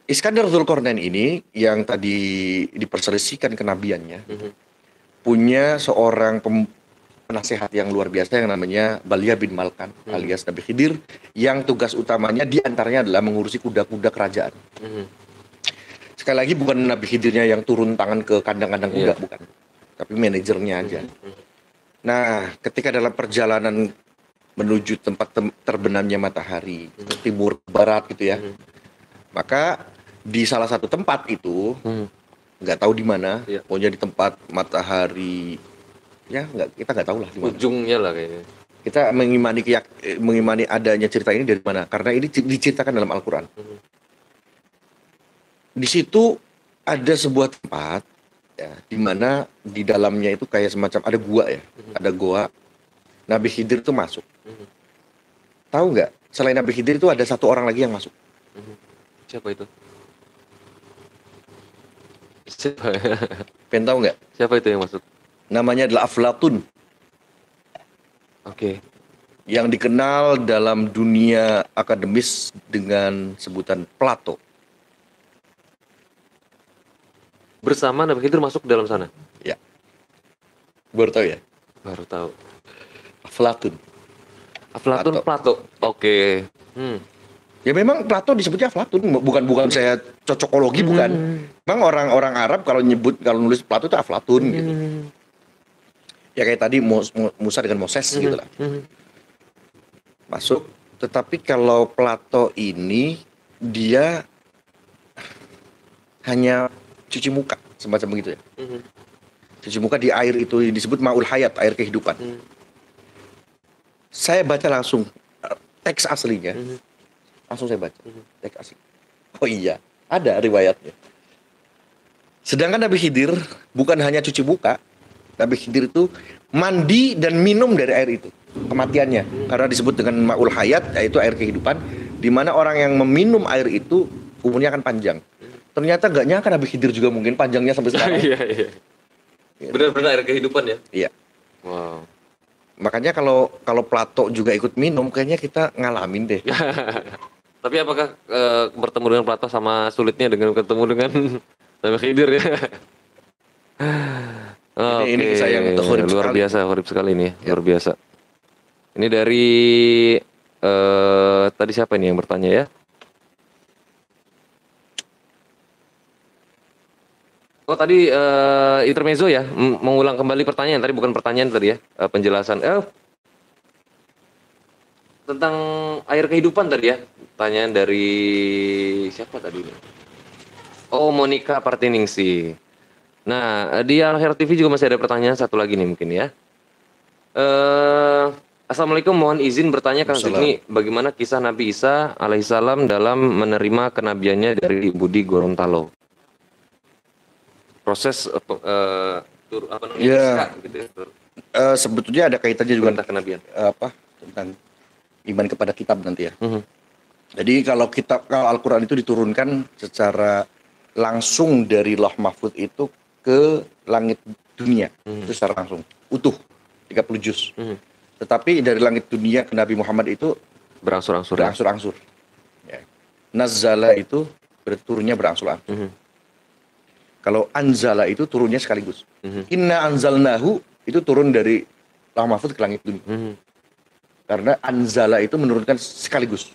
Speaker 3: Iskandar Dzulqarnain ini yang tadi diperselisihkan kenabiannya, punya seorang penasehat yang luar biasa yang namanya Balia bin Malkan alias Nabi Khidir, yang tugas utamanya diantaranya adalah mengurusi kuda-kuda kerajaan. Sekali lagi bukan Nabi Khidirnya yang turun tangan ke kandang-kandang kuda, bukan, tapi manajernya aja. Nah, ketika dalam perjalanan menuju tempat terbenamnya matahari, ke timur ke barat gitu ya, maka di salah satu tempat itu, nggak tahu di mana, pokoknya di tempat matahari, ya kita nggak tahu lah di mana.
Speaker 4: Ujungnya lah kayaknya.
Speaker 3: Kita mengimani adanya cerita ini dari mana? Karena ini diceritakan dalam Al-Quran. Di situ ada sebuah tempat, ya, di mana di dalamnya itu kayak semacam ada gua ya, ada gua. Nabi Khidir itu masuk. Tahu nggak? Selain Nabi Khidir itu ada 1 orang lagi yang masuk.
Speaker 4: Siapa itu? Siapa?
Speaker 3: Pengen tahu nggak?
Speaker 4: Siapa itu yang masuk?
Speaker 3: Namanya adalah Aflatun. Yang dikenal dalam dunia akademis dengan sebutan Plato.
Speaker 4: Bersama Nabi Khidir masuk ke dalam sana?
Speaker 3: Ya. Baru tahu ya?
Speaker 4: Baru tahu.
Speaker 3: Aflatun.
Speaker 4: Plato. Oke.
Speaker 3: Ya memang Plato disebutnya Aflatun, bukan saya cocokologi, bukan. Memang orang-orang Arab kalau nulis Plato itu Aflatun gitu. Ya kayak tadi Musa dengan Moses gitu lah. Masuk, tetapi kalau Plato ini dia hanya cuci muka, semacam begitu ya. Cuci muka di air itu disebut Ma'ul Hayat, air kehidupan. Saya baca langsung teks aslinya. Langsung saya baca teks asli. Oh iya, ada riwayatnya. Sedangkan Nabi Khidir bukan hanya cuci muka, Nabi Khidir itu mandi dan minum dari air itu, kematiannya. Karena disebut dengan Ma'ul Hayat, yaitu air kehidupan, di mana orang yang meminum air itu umurnya akan panjang. Ternyata gak nyangka Nabi Khidir juga mungkin panjangnya sampai sekarang.
Speaker 4: Iya. Benar-benar air kehidupan ya?
Speaker 3: Iya.
Speaker 4: Wow.
Speaker 3: Makanya kalau Plato juga ikut minum, kayaknya kita ngalamin deh.
Speaker 4: Tapi apakah bertemu dengan Plato sama sulitnya dengan ketemu dengan Nabi Khidir ya?
Speaker 3: Ini kisah yang
Speaker 4: luar biasa, horib sekali ini, luar biasa. Ini dari tadi siapa ini yang bertanya ya? Oh tadi intermezzo ya, mengulang kembali pertanyaan tadi, bukan pertanyaan tadi ya, penjelasan. Tentang air kehidupan tadi ya, pertanyaan dari siapa tadi ini? Oh, Monika Partiningsih. Nah, di Al-Khair TV juga masih ada pertanyaan satu lagi nih mungkin ya. Assalamualaikum, mohon izin bertanya Kang Zikni, bagaimana kisah Nabi Isa alaihissalam dalam menerima kenabiannya dari Budi Gorontalo? Proses apa namanya?
Speaker 3: Ya.
Speaker 4: Isra, gitu ya.
Speaker 3: Sebetulnya ada kaitannya juga
Speaker 4: Perintah kenabian.
Speaker 3: tentang iman kepada kitab nanti ya.
Speaker 4: Mhm.
Speaker 3: Jadi kalau Al-Quran itu diturunkan secara langsung dari Lauh Mahfuz itu ke langit dunia, itu secara langsung, utuh, 30 juz. Tetapi dari langit dunia ke Nabi Muhammad itu
Speaker 4: Berangsur-angsur.
Speaker 3: berangsur-angsur. Ya. Nazzala itu turunnya berangsur-angsur. Kalau anzala itu turunnya sekaligus. Inna anzalnahu itu turun dari Lauh Mahfuz ke langit dunia. Karena anzala itu menurunkan sekaligus.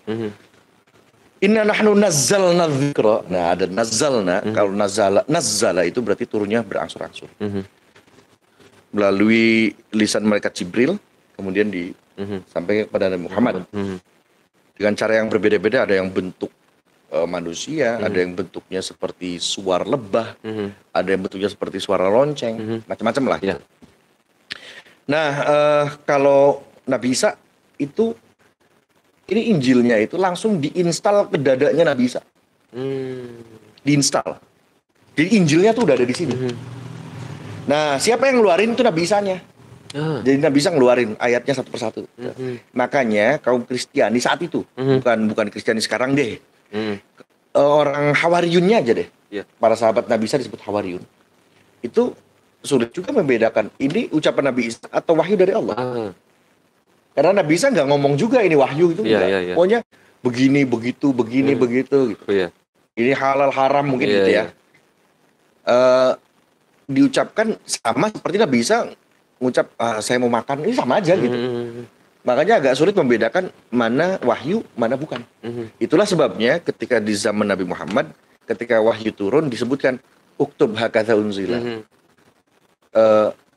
Speaker 3: Inna nahnu nazzalna dzikra. Nah, ada nazzalna. Kalau nazzala itu berarti turunnya berangsur-angsur. Melalui lisan malaikat Jibril, kemudian sampai kepada Nabi Muhammad. Dengan cara yang berbeda-beda, ada yang bentuk manusia, ada yang bentuknya seperti suara lebah, ada yang bentuknya seperti suara lonceng, macam-macam lah.
Speaker 4: Ya.
Speaker 3: Nah, kalau Nabi Isa itu, ini Injilnya itu langsung diinstal ke dadanya Nabi Isa. Diinstal. Jadi Injilnya tuh udah ada di sini. Nah, siapa yang ngeluarin itu Nabi Isanya. Jadi Nabi Isa ngeluarin ayatnya satu persatu. Makanya kaum Kristiani saat itu, bukan Kristiani sekarang deh. Orang Hawariyunnya aja deh.
Speaker 4: Ya.
Speaker 3: Para sahabat Nabi Isa disebut Hawariyun. Itu sulit juga membedakan ini ucapan Nabi Isa atau wahyu dari Allah. Karena Nabi Isa nggak ngomong juga ini wahyu itu.
Speaker 4: Iya.
Speaker 3: Pokoknya begini, begitu, begini, begitu. Gitu.
Speaker 4: Iya.
Speaker 3: Ini halal haram mungkin gitu ya. Diucapkan sama seperti Nabi Isa ngucap saya mau makan, ini sama aja gitu. Makanya agak sulit membedakan mana wahyu, mana bukan. Itulah sebabnya ketika di zaman Nabi Muhammad, ketika wahyu turun disebutkan uktub hakadza unzila.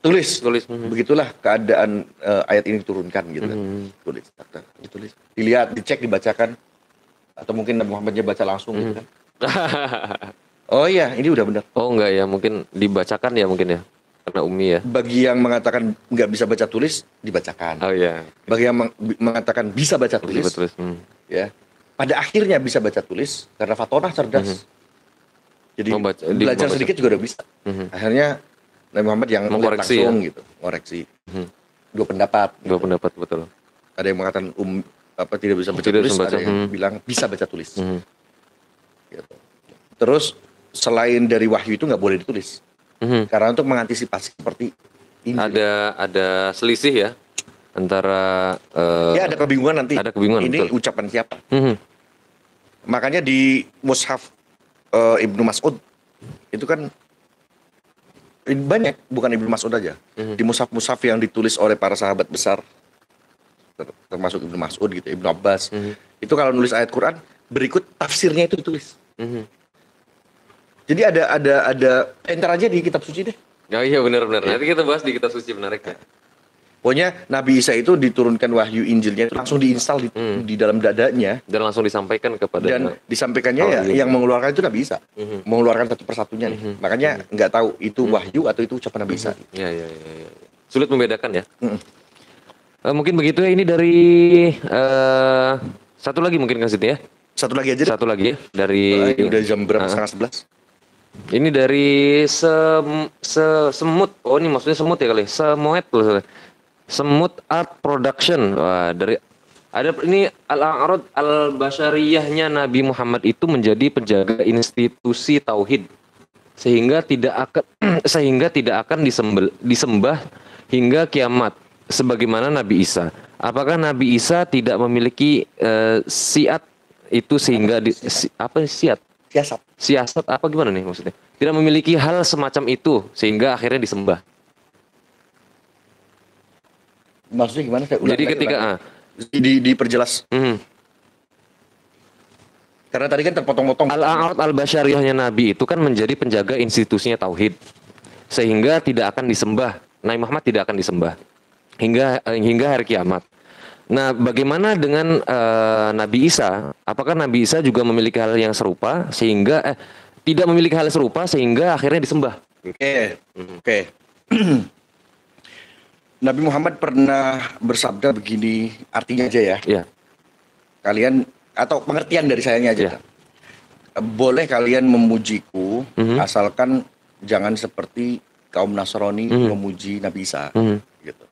Speaker 3: Tulis. Begitulah keadaan ayat ini diturunkan gitu kan. Ditulis. Dilihat, dicek, dibacakan. Atau mungkin Nabi Muhammadnya baca langsung gitu kan. Oh iya, ini udah benar.
Speaker 4: Oh enggak ya, mungkin dibacakan ya mungkin ya. Karena Umi ya.
Speaker 3: Bagi yang mengatakan nggak bisa baca tulis, dibacakan.
Speaker 4: Oh iya.
Speaker 3: Bagi yang mengatakan bisa baca tulis, ya. Pada akhirnya bisa baca tulis karena Fatonah cerdas. Jadi belajar sedikit juga udah bisa. Akhirnya Nabi Muhammad yang
Speaker 4: mengkoreksi
Speaker 3: langsung gitu, koreksi. Dua pendapat.
Speaker 4: Betul.
Speaker 3: Ada yang mengatakan tidak bisa baca tulis, ada yang bilang bisa baca tulis. Gitu. Terus selain dari wahyu itu nggak boleh ditulis. Karena untuk mengantisipasi seperti ini.
Speaker 4: Ada selisih ya antara
Speaker 3: ya ada kebingungan nanti.
Speaker 4: Ada kebingungan.
Speaker 3: Ini
Speaker 4: betul.
Speaker 3: ucapan siapa? Makanya di Mushaf Ibnu Mas'ud itu kan banyak, bukan Ibnu Mas'ud aja. Di mushaf-mushaf yang ditulis oleh para sahabat besar, termasuk Ibnu Mas'ud gitu, Ibnu Abbas, itu kalau nulis ayat Quran berikut tafsirnya itu ditulis. Jadi ada entar aja di kitab suci deh.
Speaker 4: Oh iya benar. Nanti kita bahas di kitab suci menarik ya.
Speaker 3: Pokoknya Nabi Isa itu diturunkan wahyu Injilnya itu langsung diinstal di dalam dadanya
Speaker 4: dan langsung disampaikan kepada
Speaker 3: dan disampaikannya yang mengeluarkan itu Nabi Isa. Mengeluarkan satu persatunya nih. Makanya nggak tahu itu wahyu atau itu ucapan Nabi Isa.
Speaker 4: Iya. Sulit membedakan ya. Mungkin begitu ya, ini dari satu lagi mungkin Kang Siti ya.
Speaker 3: Satu lagi aja deh.
Speaker 4: Satu lagi ya dari
Speaker 3: udah jam berapa? 10:30.
Speaker 4: Ini dari semut. Oh ini maksudnya semut ya kali. Semuet loh. Semut Art Production. Wah, dari ada ini Al-A'rad Al-Basyariyahnya Nabi Muhammad itu menjadi penjaga institusi tauhid sehingga tidak akan disembah hingga kiamat sebagaimana Nabi Isa. Apakah Nabi Isa tidak memiliki siat itu sehingga siasat apa gimana nih maksudnya? Tidak memiliki hal semacam itu sehingga akhirnya disembah.
Speaker 3: Maksudnya gimana?
Speaker 4: Jadi ketika
Speaker 3: diperjelas. Karena tadi kan terpotong-potong.
Speaker 4: Al-A'rad Al-Basyariyahnya Nabi itu kan menjadi penjaga institusinya tauhid sehingga tidak akan disembah. Nabi Muhammad tidak akan disembah hingga hari kiamat. Nah, bagaimana dengan Nabi Isa? Apakah Nabi Isa juga memiliki hal yang serupa sehingga tidak memiliki hal serupa sehingga akhirnya disembah?
Speaker 3: Oke, oke. Nabi Muhammad pernah bersabda begini, artinya aja ya.
Speaker 4: Iya.
Speaker 3: Kalian atau pengertian dari sayanya aja.
Speaker 4: Iya.
Speaker 3: Boleh kalian memujiku
Speaker 4: Mhm.
Speaker 3: asalkan jangan seperti kaum Nasrani
Speaker 4: Mhm.
Speaker 3: memuji Nabi Isa.
Speaker 4: Mhm.
Speaker 3: Gitu.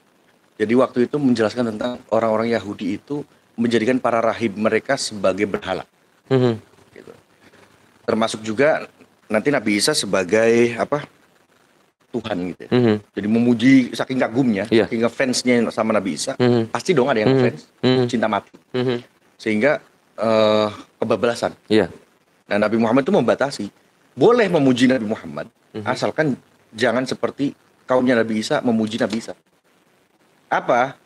Speaker 3: Jadi waktu itu menjelaskan tentang orang-orang Yahudi itu menjadikan para rahib mereka sebagai berhala.
Speaker 4: Mhm.
Speaker 3: Gitu. Termasuk juga nanti Nabi Isa sebagai apa? Tuhan gitu ya.
Speaker 4: Mhm.
Speaker 3: Jadi memuji saking kagumnya,
Speaker 4: Iya.
Speaker 3: saking fansnya sama Nabi Isa,
Speaker 4: Mhm.
Speaker 3: pasti dong ada yang
Speaker 4: Mhm.
Speaker 3: fans,
Speaker 4: Mhm.
Speaker 3: cinta mati.
Speaker 4: Mhm.
Speaker 3: Sehingga kebablasan.
Speaker 4: Iya.
Speaker 3: Nah, Nabi Muhammad itu membatasi. Boleh memuji Nabi Muhammad, asalkan jangan seperti kaumnya Nabi Isa memuji Nabi Isa. Apa?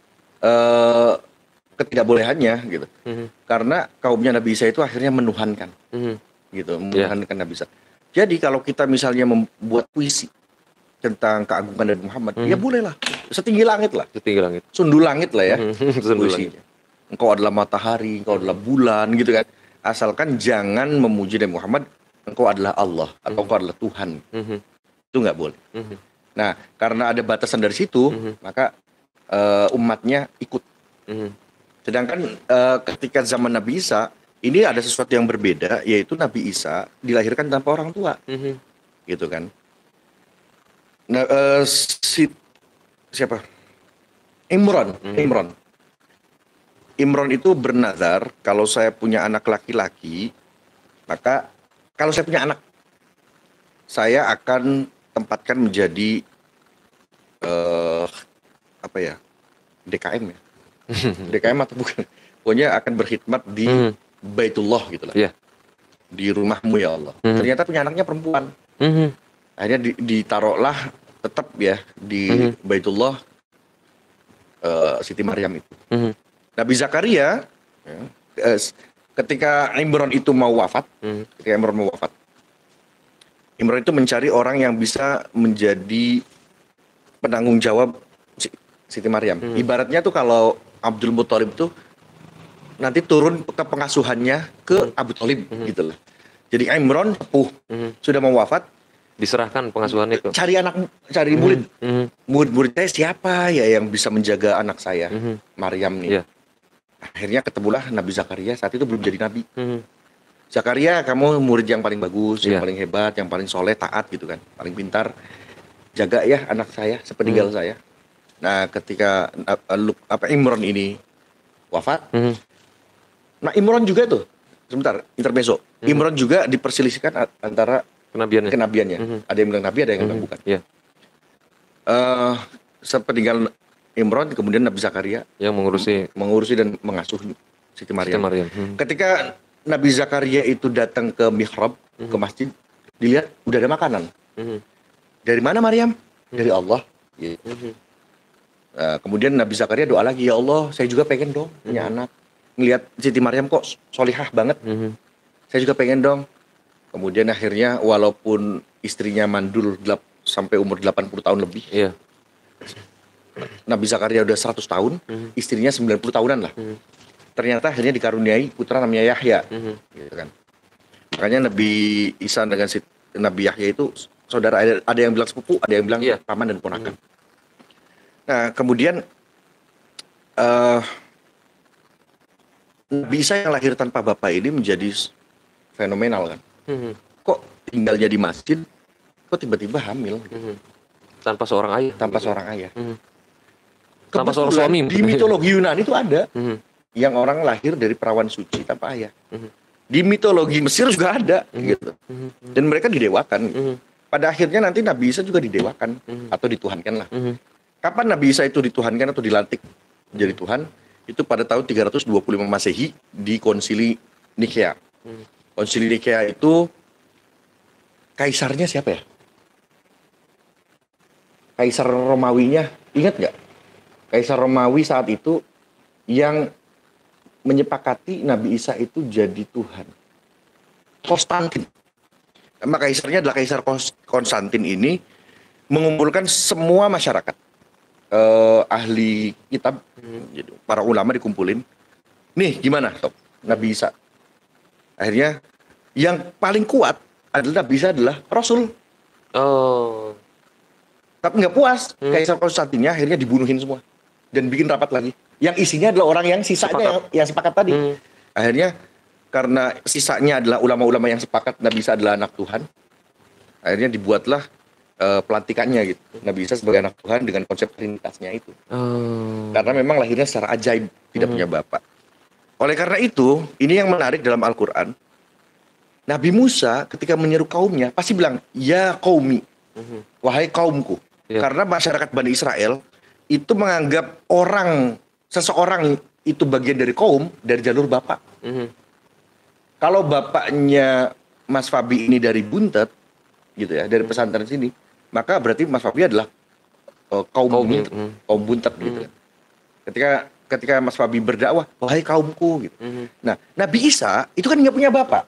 Speaker 3: Ketidakbolehannya gitu.
Speaker 4: Mhm.
Speaker 3: Karena kaumnya Nabi Isa itu akhirnya menuhankan.
Speaker 4: Mhm.
Speaker 3: Gitu, menuhankan Nabi Isa. Jadi kalau kita misalnya membuat puisi tentang keagungan Nabi Muhammad, ya bolehlah. Setinggi langit lah.
Speaker 4: Setinggi langit.
Speaker 3: Sundul langit lah ya.
Speaker 4: Sundul
Speaker 3: Puisinya. Engkau adalah matahari, engkau adalah bulan gitu kan. Asalkan jangan memuji Nabi Muhammad, engkau adalah Allah atau engkau adalah Tuhan.
Speaker 4: Mhm.
Speaker 3: Itu nggak boleh.
Speaker 4: Mhm.
Speaker 3: Nah, karena ada batasan dari situ, maka umatnya ikut.
Speaker 4: Mhm.
Speaker 3: Sedangkan ketika zaman Nabi Isa, ini ada sesuatu yang berbeda, yaitu Nabi Isa dilahirkan tanpa orang tua,
Speaker 4: Mhm.
Speaker 3: gitu kan. Nah, siapa? Imron. Imron itu bernazar, kalau saya punya anak laki-laki, maka kalau saya punya anak, saya akan tempatkan menjadi apa ya, DKM ya, DKM atau bukan? Pokoknya akan berkhidmat di Baitullah gitu lah,
Speaker 4: Iya.
Speaker 3: di rumahmu ya Allah. Ternyata punya anaknya perempuan,
Speaker 4: Mhm.
Speaker 3: akhirnya ditaruhlah tetap ya di Baitullah Siti Maryam itu.
Speaker 4: Mhm.
Speaker 3: Nabi Zakaria ya, ketika Imron itu mau wafat, Imron itu mencari orang yang bisa menjadi penanggung jawab Siti Maryam. Ibaratnya tuh kalau Abdul Muthalib tuh nanti turun ke pengasuhannya ke Abu Thalib gitu loh. Jadi Imron sudah mau wafat,
Speaker 4: Diserahkan pengasuhannya ke.
Speaker 3: cari murid.
Speaker 4: Mhm.
Speaker 3: Murid-murid saya siapa ya yang bisa menjaga anak saya, Maryam nih.
Speaker 4: Iya.
Speaker 3: Akhirnya ketemulah Nabi Zakaria, saat itu belum jadi nabi.
Speaker 4: Mhm.
Speaker 3: Zakaria, kamu murid yang paling bagus, yang
Speaker 4: Iya.
Speaker 3: paling hebat, yang paling soleh, taat gitu kan, paling pintar. Jaga ya anak saya, sepeninggal saya. Nah, ketika Imron ini wafat,
Speaker 4: Mhm.
Speaker 3: nah Imron juga tuh, sebentar, intermezzo. Imron juga diperselisihkan antara
Speaker 4: Kenabiannya.
Speaker 3: kenabiannya. Ada yang bilang nabi, ada yang bilang bukan.
Speaker 4: Iya.
Speaker 3: Sepeninggal Imron, kemudian Nabi Zakaria
Speaker 4: Yang
Speaker 3: mengurusi dan mengasuh Siti
Speaker 4: Siti
Speaker 3: Maryam.
Speaker 4: Maryam.
Speaker 3: Ketika Nabi Zakaria itu datang ke mihrab, ke masjid, dilihat udah ada makanan.
Speaker 4: Mhm.
Speaker 3: Dari mana Maryam? Dari Allah. Gitu. Kemudian Nabi Zakaria doa lagi, ya Allah, saya juga pengen dong punya anak. Ngelihat Siti Maryam kok solihah banget. Saya juga pengen dong. Kemudian akhirnya walaupun istrinya mandul sampai umur 80 tahun lebih,
Speaker 4: Iya.
Speaker 3: Nabi Zakaria udah 100 tahun, istrinya 90 tahunan lah. Ternyata akhirnya dikaruniai putra namanya Yahya. Gitu kan. Makanya Nabi Isa dengan Nabi Yahya itu saudara, ada yang bilang sepupu, ada yang bilang
Speaker 4: Iya.
Speaker 3: paman dan ponakan. Nah, kemudian Nabi Isa yang lahir tanpa bapak ini menjadi fenomenal kan. Kok tinggalnya di masjid, kok tiba-tiba hamil
Speaker 4: Tanpa seorang ayah.
Speaker 3: tanpa seorang ayah.
Speaker 4: Tanpa seorang
Speaker 3: Kebetulan
Speaker 4: suami.
Speaker 3: di mitologi Yunani itu ada
Speaker 4: Mhm.
Speaker 3: yang orang lahir dari perawan suci tanpa ayah. Di mitologi Mesir juga ada gitu. Dan mereka didewakan. Gitu. Pada akhirnya nanti Nabi Isa juga didewakan atau dituhankan lah. Kapan Nabi Isa itu dituhankan atau dilantik menjadi Tuhan? Itu pada tahun 325 Masehi di Konsili Nikea. Konsili Nikea itu kaisarnya siapa ya? Kaisar Romawinya, ingat nggak? Kaisar Romawi saat itu yang menyepakati Nabi Isa itu jadi Tuhan. Konstantin. Nama kaisarnya adalah Kaisar Konstantin ini mengumpulkan semua masyarakat, ahli kitab, jadi para ulama dikumpulin. Nih gimana, Sob? Nabi Isa. Akhirnya yang paling kuat adalah Nabi Isa adalah Rasul.
Speaker 4: Oh.
Speaker 3: Tapi nggak puas, Kaisar Konstantinnya akhirnya dibunuhin semua dan bikin rapat lagi. Yang isinya adalah orang yang sisanya yang sepakat tadi. Akhirnya karena sisanya adalah ulama-ulama yang sepakat Nabi Isa adalah anak Tuhan, akhirnya dibuatlah pelantikannya gitu. Nabi Isa sebagai anak Tuhan dengan konsep trinitasnya itu. Karena memang lahirnya secara ajaib, tidak punya bapak. Oleh karena itu, ini yang menarik dalam Al-Quran. Nabi Musa ketika menyeru kaumnya pasti bilang, ya qaumi, wahai kaumku. Karena masyarakat Bani Israel itu menganggap seseorang itu bagian dari kaum dari jalur bapak. Kalau bapaknya Mas Fabi ini dari Buntet, gitu ya, dari pesantren sini, maka berarti Mas Fabi adalah kaum Buntet, gitu. Ketika Mas Fabi berdakwah, wahai kaumku, gitu. Nah, Nabi Isa itu kan nggak punya bapak.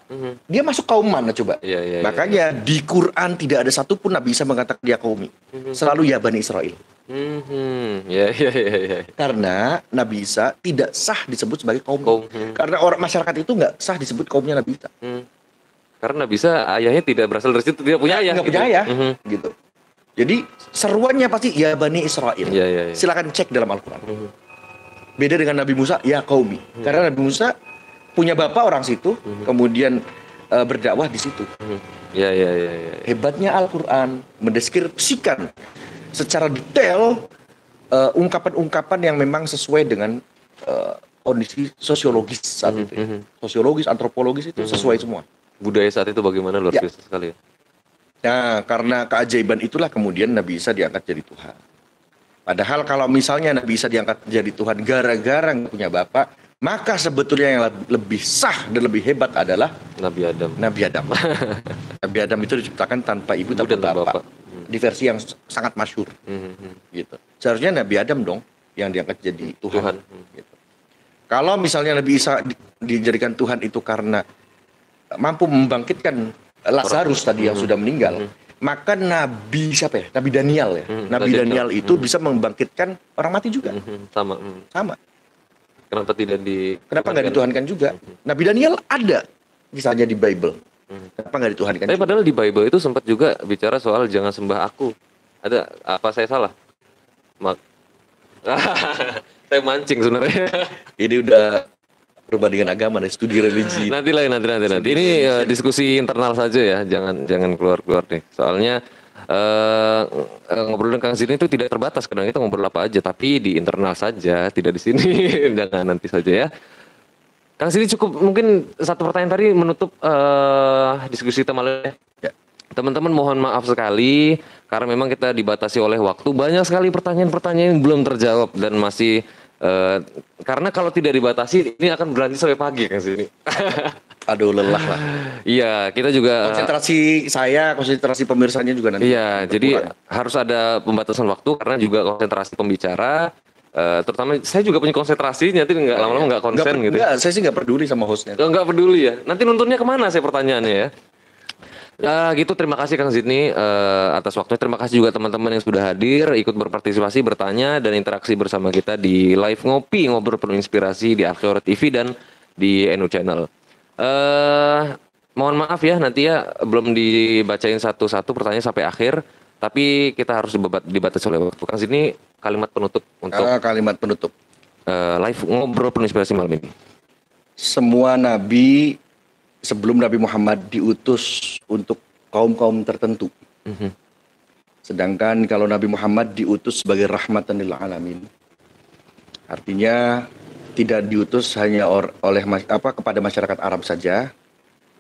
Speaker 3: Dia masuk kaum mana coba? Makanya di Quran tidak ada satupun Nabi Isa mengatakan dia kaumi. Selalu ya Bani Israel. Karena Nabi Isa tidak sah disebut sebagai kaum. Karena orang masyarakat itu nggak sah disebut kaumnya Nabi Isa.
Speaker 4: Karena Nabi Isa ayahnya tidak berasal dari situ, tidak punya ayah.
Speaker 3: Nggak punya ayah, gitu. Jadi seruannya pasti ya Bani Israel. Silakan cek dalam Al-Quran. Beda dengan Nabi Musa, ya qaumi. Karena Nabi Musa punya bapak orang situ, kemudian berdakwah di situ. Hebatnya Al-Quran mendeskripsikan secara detail ungkapan-ungkapan yang memang sesuai dengan kondisi sosiologis saat itu. Sosiologis, antropologis itu sesuai semua.
Speaker 4: Budaya saat itu bagaimana luar biasa sekali ya.
Speaker 3: Nah, karena keajaiban itulah kemudian Nabi Isa diangkat jadi Tuhan. Padahal kalau misalnya Nabi Isa diangkat jadi Tuhan gara-gara nggak punya bapak, maka sebetulnya yang lebih sah dan lebih hebat adalah
Speaker 4: Nabi Adam.
Speaker 3: Nabi Adam itu diciptakan tanpa ibu tanpa bapak. Di versi yang sangat masyhur. Gitu. Seharusnya Nabi Adam dong yang diangkat jadi Tuhan. Gitu. Kalau misalnya Nabi Isa dijadikan Tuhan itu karena mampu membangkitkan Lazarus tadi yang sudah meninggal, maka Nabi siapa ya? Nabi Daniel ya. Nabi Daniel itu bisa membangkitkan orang mati juga. Sama.
Speaker 4: Kenapa
Speaker 3: nggak dituhankan juga? Nabi Daniel ada misalnya di Bible. Kenapa nggak dituhankan?
Speaker 4: Tapi padahal di Bible itu sempat juga bicara soal jangan sembah aku. Ada apa saya salah? Saya mancing sebenarnya.
Speaker 3: Ini udah perbandingan agama dan studi religi.
Speaker 4: Nanti. Ini diskusi internal saja ya, jangan keluar nih. Soalnya ngobrol dengan Kang Zidni itu tidak terbatas, kadang kita ngobrol apa aja, tapi di internal saja, tidak di sini. Jangan nanti saja ya. Kang Zidni cukup mungkin satu pertanyaan tadi menutup diskusi kita malam ya. Teman-teman mohon maaf sekali karena memang kita dibatasi oleh waktu. Banyak sekali pertanyaan-pertanyaan yang belum terjawab dan masih karena kalau tidak dibatasi ini akan berlanjut sampai pagi kan sini.
Speaker 3: Aduh lelah lah.
Speaker 4: Iya, kita juga
Speaker 3: konsentrasi pemirsanya juga nanti.
Speaker 4: Iya, jadi harus ada pembatasan waktu karena juga konsentrasi pembicara. Terutama saya juga punya konsentrasi, nanti nggak lama-lama nggak konsen gitu.
Speaker 3: Enggak, saya sih nggak peduli sama hostnya.
Speaker 4: Nggak peduli ya. Nanti nontonnya kemana saya pertanyaannya ya. Gitu, terima kasih Kang Zidni atas waktunya. Terima kasih juga teman-teman yang sudah hadir, ikut berpartisipasi, bertanya dan interaksi bersama kita di live ngopi, ngobrol penuh inspirasi di Akhirah TV dan di NU Channel. Mohon maaf ya nanti ya belum dibacain satu-satu pertanyaan sampai akhir, tapi kita harus dibatasi oleh waktu. Kang Zidni, kalimat penutup untuk live ngobrol penuh inspirasi malam ini.
Speaker 3: Semua nabi sebelum Nabi Muhammad diutus untuk kaum-kaum tertentu. Sedangkan kalau Nabi Muhammad diutus sebagai rahmatan lil alamin. Artinya tidak diutus hanya kepada masyarakat Arab saja,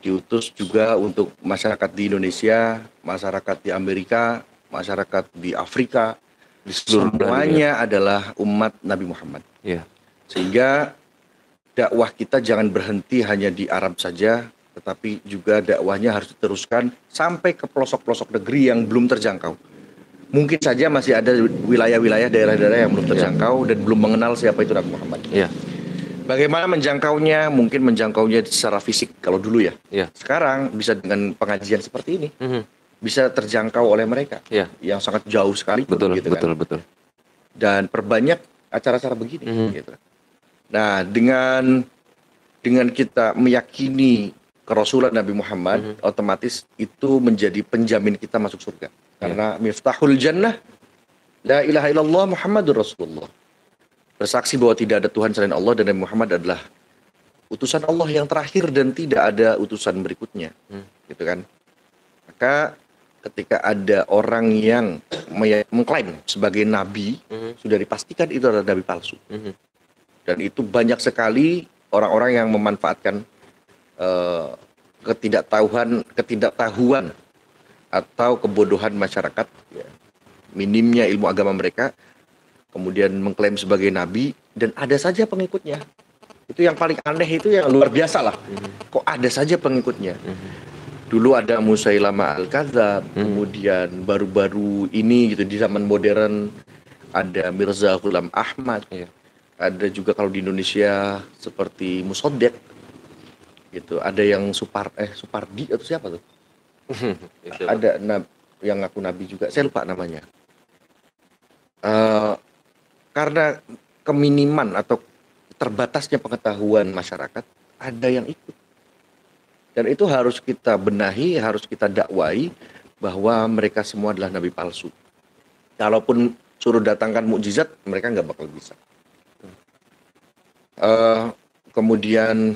Speaker 3: diutus juga untuk masyarakat di Indonesia, masyarakat di Amerika, masyarakat di Afrika, di seluruh semuanya adalah umat Nabi Muhammad. Sehingga dakwah kita jangan berhenti hanya di Arab saja, tetapi juga dakwahnya harus diteruskan sampai ke pelosok-pelosok negeri yang belum terjangkau. Mungkin saja masih ada wilayah-wilayah, daerah-daerah yang belum terjangkau dan belum mengenal siapa itu Nabi Muhammad. Bagaimana menjangkaunya? Mungkin menjangkaunya secara fisik kalau dulu ya. Sekarang bisa dengan pengajian seperti ini, bisa terjangkau oleh mereka yang sangat jauh sekali.
Speaker 4: Betul.
Speaker 3: Dan perbanyak acara-acara begini. Gitu. Nah, dengan kita meyakini kerasulan Nabi Muhammad, otomatis itu menjadi penjamin kita masuk surga. Karena miftahul jannah la ilaha illallah Muhammadur Rasulullah. Bersaksi bahwa tidak ada Tuhan selain Allah dan Nabi Muhammad adalah utusan Allah yang terakhir dan tidak ada utusan berikutnya. Gitu kan. Maka ketika ada orang yang mengklaim sebagai nabi, sudah dipastikan itu adalah nabi palsu. Dan itu banyak sekali orang-orang yang memanfaatkan ketidaktahuan atau kebodohan masyarakat, ya, minimnya ilmu agama mereka, kemudian mengklaim sebagai nabi dan ada saja pengikutnya. Itu yang paling aneh, itu yang luar biasa lah. Kok ada saja pengikutnya? Dulu ada Musailama Al-Kadzab, kemudian baru-baru ini gitu di zaman modern ada Mirza Ghulam Ahmad. Ada juga kalau di Indonesia seperti Musoddek gitu. Ada yang Supardi atau siapa tuh? Ada yang ngaku nabi juga, saya lupa namanya. Karena keminiman atau terbatasnya pengetahuan masyarakat, ada yang ikut. Dan itu harus kita benahi, harus kita dakwai bahwa mereka semua adalah nabi palsu. Kalaupun suruh datangkan mukjizat, mereka nggak bakal bisa. Kemudian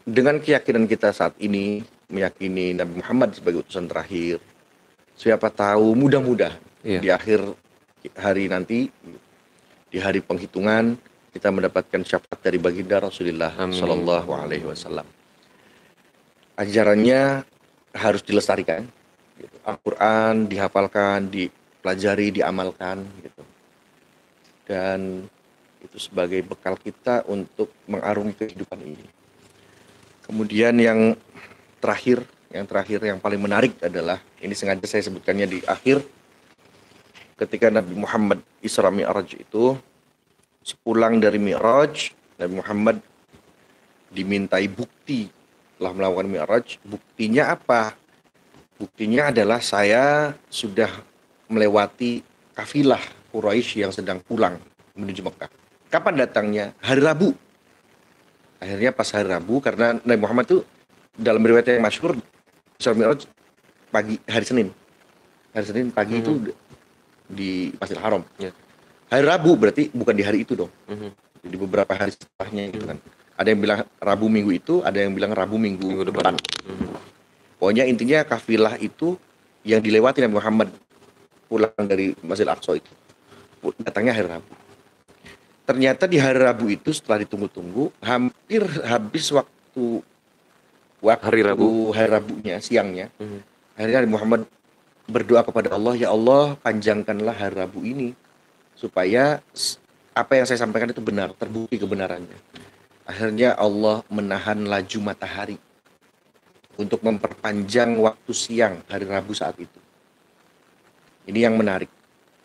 Speaker 3: dengan keyakinan kita saat ini, meyakini Nabi Muhammad sebagai utusan terakhir, siapa tahu mudah-mudahan di akhir hari nanti, di hari penghitungan, kita mendapatkan syafaat dari baginda Rasulullah Sallallahu Alaihi Wasallam. Ajarannya harus dilestarikan, gitu. Al-Quran dihafalkan, dipelajari, diamalkan, gitu. Dan itu sebagai bekal kita untuk mengarungi kehidupan ini. Kemudian yang terakhir yang paling menarik adalah, ini sengaja saya sebutkannya di akhir, ketika Nabi Muhammad Isra Mi'raj itu, sepulang dari Mi'raj, Nabi Muhammad dimintai bukti telah melakukan Mi'raj. Buktinya apa? Buktinya adalah saya sudah melewati kafilah Quraisy yang sedang pulang menuju Mekah. Kapan datangnya? Hari Rabu. Akhirnya pas hari Rabu, karena Nabi Muhammad itu dalam riwayat yang masyhur Isra Mi'raj pagi hari Senin. Hari Senin pagi itu di Masjidil Haram. Hari Rabu berarti bukan di hari itu dong. Di beberapa hari setelahnya gitu kan. Ada yang bilang Rabu minggu itu, ada yang bilang Rabu minggu depan. Pokoknya intinya kafilah itu yang dilewati Nabi Muhammad pulang dari Masjidil Aqsa itu datangnya hari Rabu. Ternyata di hari Rabu itu setelah ditunggu-tunggu hampir habis waktu hari Rabunya, siangnya. Akhirnya Nabi Muhammad berdoa kepada Allah, ya Allah panjangkanlah hari Rabu ini supaya apa yang saya sampaikan itu benar, terbukti kebenarannya. Akhirnya Allah menahan laju matahari untuk memperpanjang waktu siang hari Rabu saat itu. Ini yang menarik,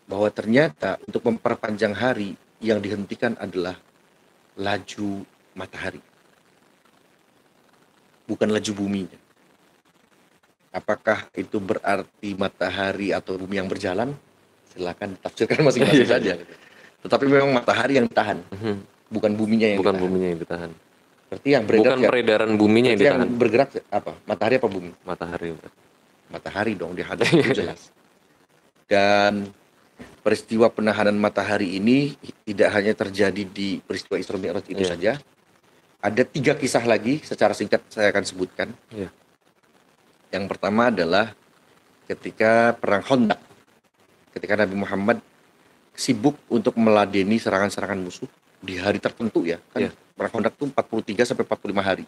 Speaker 3: bahwa ternyata untuk memperpanjang hari yang dihentikan adalah laju matahari, bukan laju buminya. Apakah itu berarti matahari atau bumi yang berjalan? Silakan ditafsirkan masing-masing saja. Tetapi memang matahari yang ditahan, bukan buminya yang ditahan.
Speaker 4: Buminya yang ditahan.
Speaker 3: Berarti yang beredar
Speaker 4: bukan peredaran buminya yang ditahan.
Speaker 3: Yang bergerak apa? Matahari apa bumi?
Speaker 4: Matahari.
Speaker 3: Matahari dong, di hadis itu jelas. Dan peristiwa penahanan matahari ini tidak hanya terjadi di peristiwa Isra Mi'raj itu saja. Ada 3 kisah lagi, secara singkat saya akan sebutkan. Yang pertama adalah ketika perang Khandaq. Ketika Nabi Muhammad sibuk untuk meladeni serangan-serangan musuh di hari tertentu ya. Kan perang Khandaq itu 43 sampai 45 hari.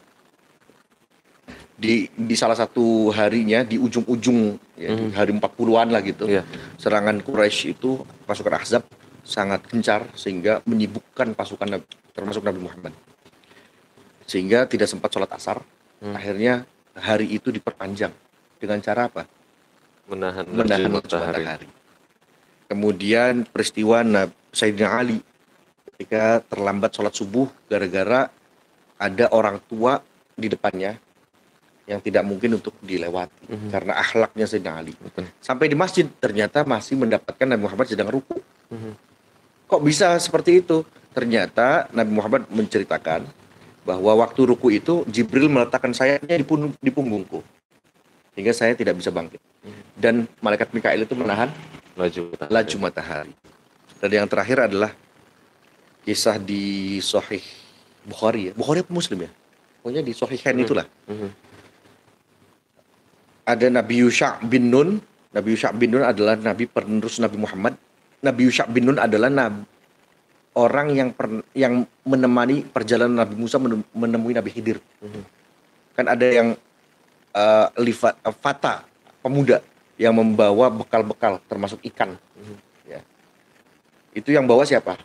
Speaker 3: Di salah satu harinya di ujung-ujung ya, di hari 40-an lah gitu. Serangan Quraisy itu, pasukan Ahzab sangat gencar sehingga menyibukkan pasukan termasuk Nabi Muhammad. Sehingga tidak sempat sholat asar. Akhirnya hari itu diperpanjang dengan cara apa? Menahan matahari. Kemudian peristiwa Sayyidina Ali ketika terlambat sholat subuh gara-gara ada orang tua di depannya yang tidak mungkin untuk dilewati karena akhlaknya Sayyidina Ali. Sampai di masjid ternyata masih mendapatkan Nabi Muhammad sedang ruku. Kok bisa seperti itu? Ternyata Nabi Muhammad menceritakan bahwa waktu ruku itu Jibril meletakkan sayapnya di punggungku hingga saya tidak bisa bangkit. Dan malaikat Mikail itu menahan laju matahari. Dan yang terakhir adalah kisah di Sahih Bukhari ya. Bukhari apa Muslim ya? Pokoknya di Sahihain itulah. Ada Nabi Yusha' bin Nun. Nabi Yusha' bin Nun adalah nabi penerus Nabi Muhammad. Nabi Yusha' bin Nun adalah orang yang menemani perjalanan Nabi Musa menemui Nabi Khidir. Kan ada yang fata, pemuda yang membawa bekal-bekal termasuk ikan. Ya. Itu yang bawa siapa?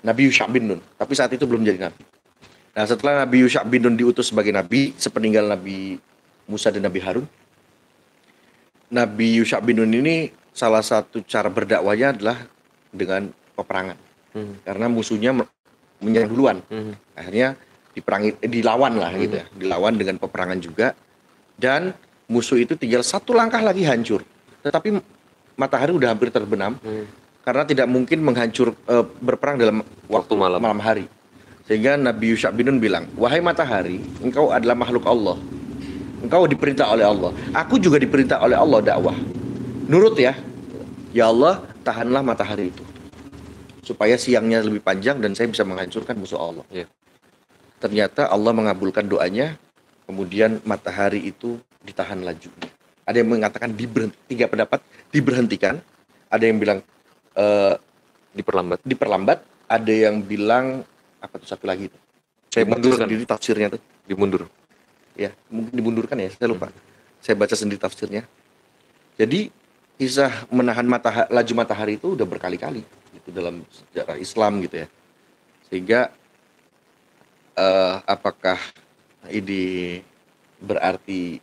Speaker 3: Nabi Yusha' bin Nun. Tapi saat itu belum jadi nabi. Nah, setelah Nabi Yusha' bin Nun diutus sebagai nabi sepeninggal Nabi Musa dan Nabi Harun, Nabi Yusha' bin Nun ini salah satu cara berdakwahnya adalah dengan peperangan. Karena musuhnya menyerang duluan. Akhirnya dilawan lah gitu ya. Dilawan dengan peperangan juga. Dan musuh itu tinggal satu langkah lagi hancur. Tetapi matahari udah hampir terbenam. Karena tidak mungkin berperang dalam waktu malam hari. Sehingga Nabi Yusha' bin Nun bilang, "Wahai matahari, engkau adalah makhluk Allah. Engkau diperintah oleh Allah. Aku juga diperintah oleh Allah dakwah. Nurut ya. Ya Allah, tahanlah matahari itu. Supaya siangnya lebih panjang dan saya bisa menghancurkan musuh Allah."
Speaker 4: Ya.
Speaker 3: Ternyata Allah mengabulkan doanya. Kemudian matahari itu ditahan laju. Ada yang mengatakan tiga pendapat diberhentikan. Ada yang bilang diperlambat. Ada yang bilang apa tuh satu lagi? Saya baca sendiri tafsirnya tuh.
Speaker 4: Dimundur.
Speaker 3: Ya, mungkin dimundurkan ya, saya lupa. Saya baca sendiri tafsirnya. Jadi kisah menahan laju matahari itu udah berkali-kali gitu dalam sejarah Islam gitu ya. Sehingga apakah ini berarti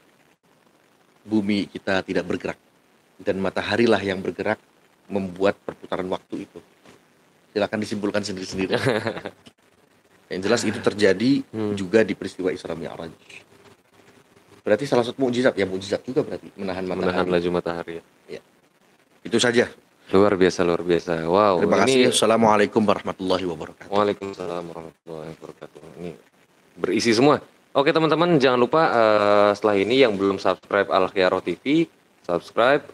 Speaker 3: bumi kita tidak bergerak dan matahari lah yang bergerak membuat perputaran waktu itu? Silakan disimpulkan sendiri-sendiri. Yang jelas itu terjadi juga di peristiwa Isra Mi'raj. Berarti salah satu mukjizat juga berarti menahan
Speaker 4: laju matahari.
Speaker 3: Ya. Itu saja.
Speaker 4: Luar biasa. Wow.
Speaker 3: Terima kasih. Assalamualaikum warahmatullahi wabarakatuh.
Speaker 4: Waalaikumsalam warahmatullahi wabarakatuh. Ini berisi semua. Oke teman-teman, jangan lupa setelah ini yang belum subscribe Al Khiyarah TV, subscribe,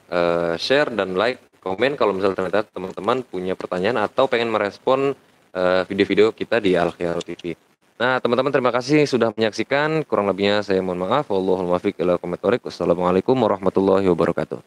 Speaker 4: share dan like, komen kalau misalnya ternyata teman-teman punya pertanyaan atau pengen merespon video-video kita di Al Khiyarah TV. Nah, teman-teman terima kasih sudah menyaksikan. Kurang lebihnya saya mohon maaf. Wallahul muwaffiq ila aqwamit thoriq. Wassalamualaikum warahmatullahi wabarakatuh.